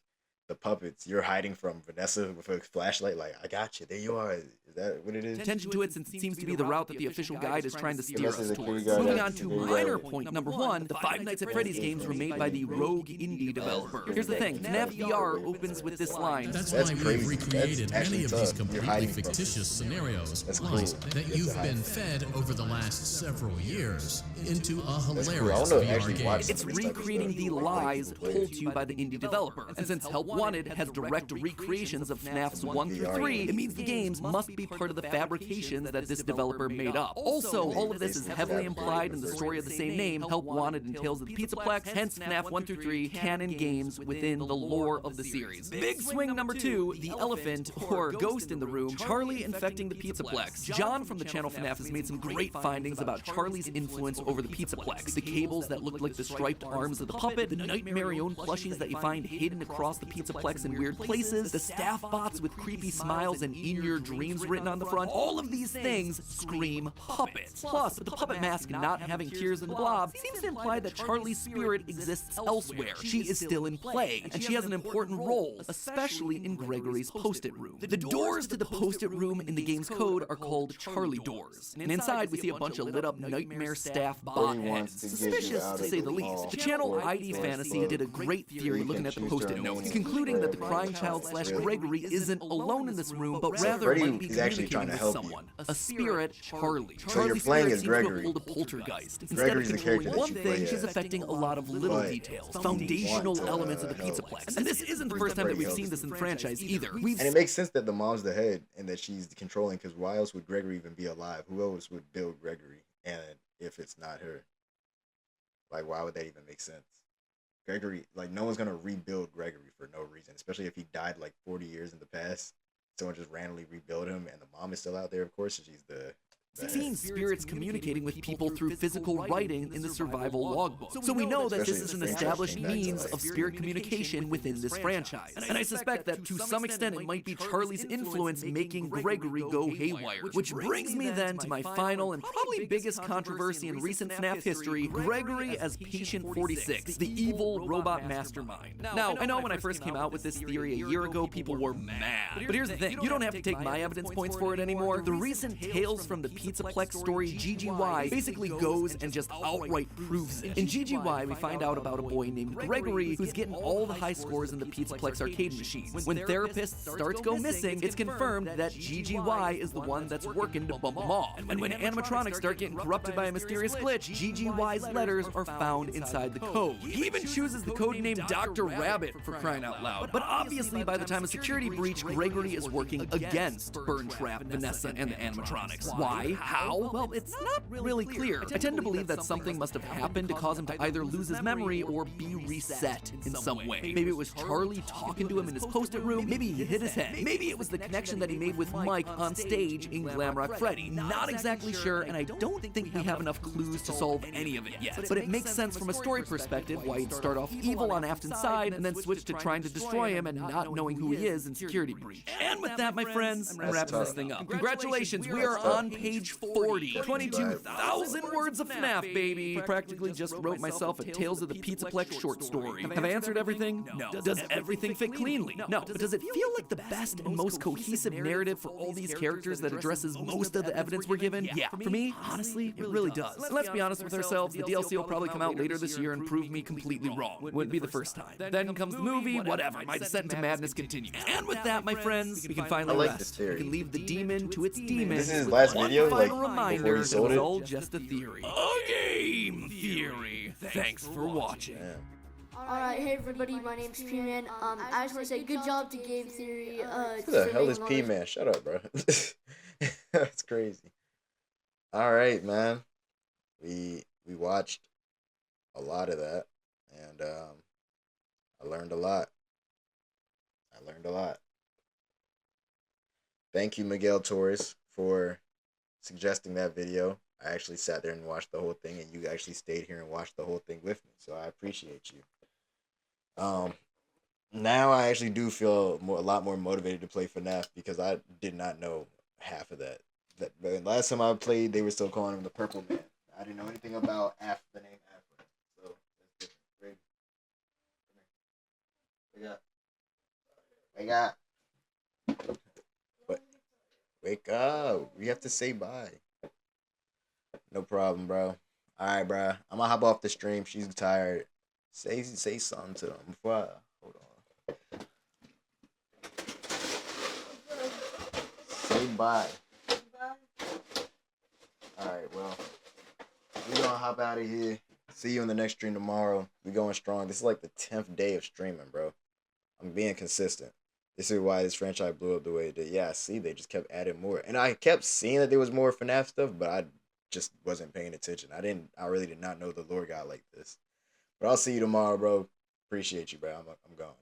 the puppets, you're hiding from Vanessa with a flashlight. Like, I got you. There you are. Is that what it is? Attention to it, since it seems to be the route that the official guide is trying to steer us Vanessa's a towards. kitty guy. Moving on to minor point number one, the Five Nights at Freddy's games were made by the Rogue indie developer. Here's the thing, Fnaf VR opens with this line. That's why we've recreated many of these completely fictitious scenarios, lies that you've been fed over the last several years into a hilarious VR game. It's recreating the lies told to you by the indie developer. And since Help Wanted has direct recreations of FNAFs 1 through 3, it means the games must be part of the fabrications that this developer made up. Also, all of this is heavily implied in the story of the same name, Help Wanted and Tales of the Pizzaplex, hence FNAF 1 through 3 canon games within the lore of the series. Big swing number 2, the elephant, or ghost in the room, Charlie infecting the Pizzaplex. John from the channel FNAF has made some great findings about Charlie's influence over the Pizzaplex. The cables that look like the striped arms of the puppet, the Nightmare-owned plushies that you find hidden across the Pizzaplex in weird places, the staff bots with creepy smiles and in your dreams written on the front. All of these things scream puppets. Plus, with the puppet mask not having tears and blob, seems to imply that Charlie's spirit exists elsewhere. She is still in play, and she has an important role, especially in Gregory's post-it room. The doors to the post-it room in the game's code are called Charlie doors, and inside we see a bunch of lit-up nightmare staff bot heads. Suspicious, to say the least. The channel ID Fantasy did a great theory looking at the post-it notes, concluding that the crying child / Gregory isn't alone in this room, but rather might be communicating with someone. A spirit, Charlie. So you're playing as Gregory. Pulled a poltergeist. Instead Gregory's of the character controlling that one you thing, play she's as. affecting a lot of little details, foundational elements of the Pizzaplex. And this isn't the first time that we've seen this in the franchise either. And it makes sense that the mom's the head and that she's controlling, because why else would Gregory even be alive? Who else would build Gregory? And if it's not her, like, why would that even make sense? Gregory, like, no one's gonna rebuild Gregory for no reason, especially if he died like 40 years in the past. Someone just randomly rebuild him, and the mom is still out there, of course, and she's the Seeing spirits communicating with people through physical writing in the survival logbook. So we know that this is an established means of spirit communication within this franchise. And I suspect that to some extent it might be Charlie's influence making Gregory go haywire. Which brings me then to my final and probably biggest controversy in recent FNAF history, Gregory as Patient 46, the evil robot mastermind. Now, I know when I first came out with this theory a year ago, people were mad. But here's the thing, you don't have to take my evidence points for it anymore. The recent Tales from the Pizzaplex story GGY basically goes and just outright proves it. In GGY, we find out about a boy named Gregory who's getting all the high scores in the Pizzaplex arcade machines. When therapists start to go missing, it's confirmed that GGY is the one that's working to bump them off. And when animatronics start getting corrupted by a mysterious glitch, GGY's letters are found inside the code. He even chooses the code name Dr. Rabbit, for crying out loud. But obviously, by the time of security breach, Gregory is working against Burn Trap, Vanessa, and the animatronics. Why? How? Well, it's not really clear. I tend to believe that something must have happened to cause him to either lose his memory or be reset in some way. Maybe it was Charlie talking to him in his post-it room. Maybe he hit his head. Maybe it was the connection that he made with Mike on stage in Glam Rock Freddy. Not exactly sure, and I don't think we have enough clues to solve any of it yet. But it makes sense from a story perspective why he'd start off evil on Afton's side and then switch to trying to destroy him and not knowing who he is in Security Breach. And with that, my friends, I'm wrapping this thing up. Congratulations, we are on page 40. 22,000 words of FNAF, baby. Practically just wrote myself a Tales of the Pizzaplex short story. Have I answered everything? No. Does everything fit cleanly? No. But does it feel like the best and most cohesive narrative for all these characters that addresses most of the evidence we're given? Yeah. For me, honestly, it really does. And let's be honest with ourselves, the DLC will probably come out later this year and prove me completely wrong. Wouldn't be the first time. Then comes the movie, whatever. My descent into madness continues. And with that, my friends, we can finally rest. We can leave the demon to its demon. This is his last video, like, reminder before he sold that it? it's all just a theory. A game theory. Thanks for watching. Alright, hey everybody, my name's P-Man. I just want to say good job to Game Theory. Who the hell is P-Man? Shut up, bro. That's crazy. Alright, man. We watched a lot of that, and I learned a lot. Thank you, Miguel Torres, for suggesting that video. I actually sat there and watched the whole thing, and you actually stayed here and watched the whole thing with me, so I appreciate you. Now I actually do feel a lot more motivated to play FNAF because I did not know half of that. Last time I played, they were still calling him the Purple Man. I didn't know anything about the name Afro, so that's different. Wake up. Wake up. We have to say bye. No problem, bro. Alright, bro. I'm gonna hop off the stream. She's tired. Say something to them before I... Hold on. Say bye. Alright, well. We're gonna hop out of here. See you in the next stream tomorrow. We going strong. This is like the 10th day of streaming, bro. I'm being consistent. This is why this franchise blew up the way it did. Yeah, see, they just kept adding more. And I kept seeing that there was more FNAF stuff, but I just wasn't paying attention. I really did not know the lore got like this. But I'll see you tomorrow, bro. Appreciate you, bro. I'm gone.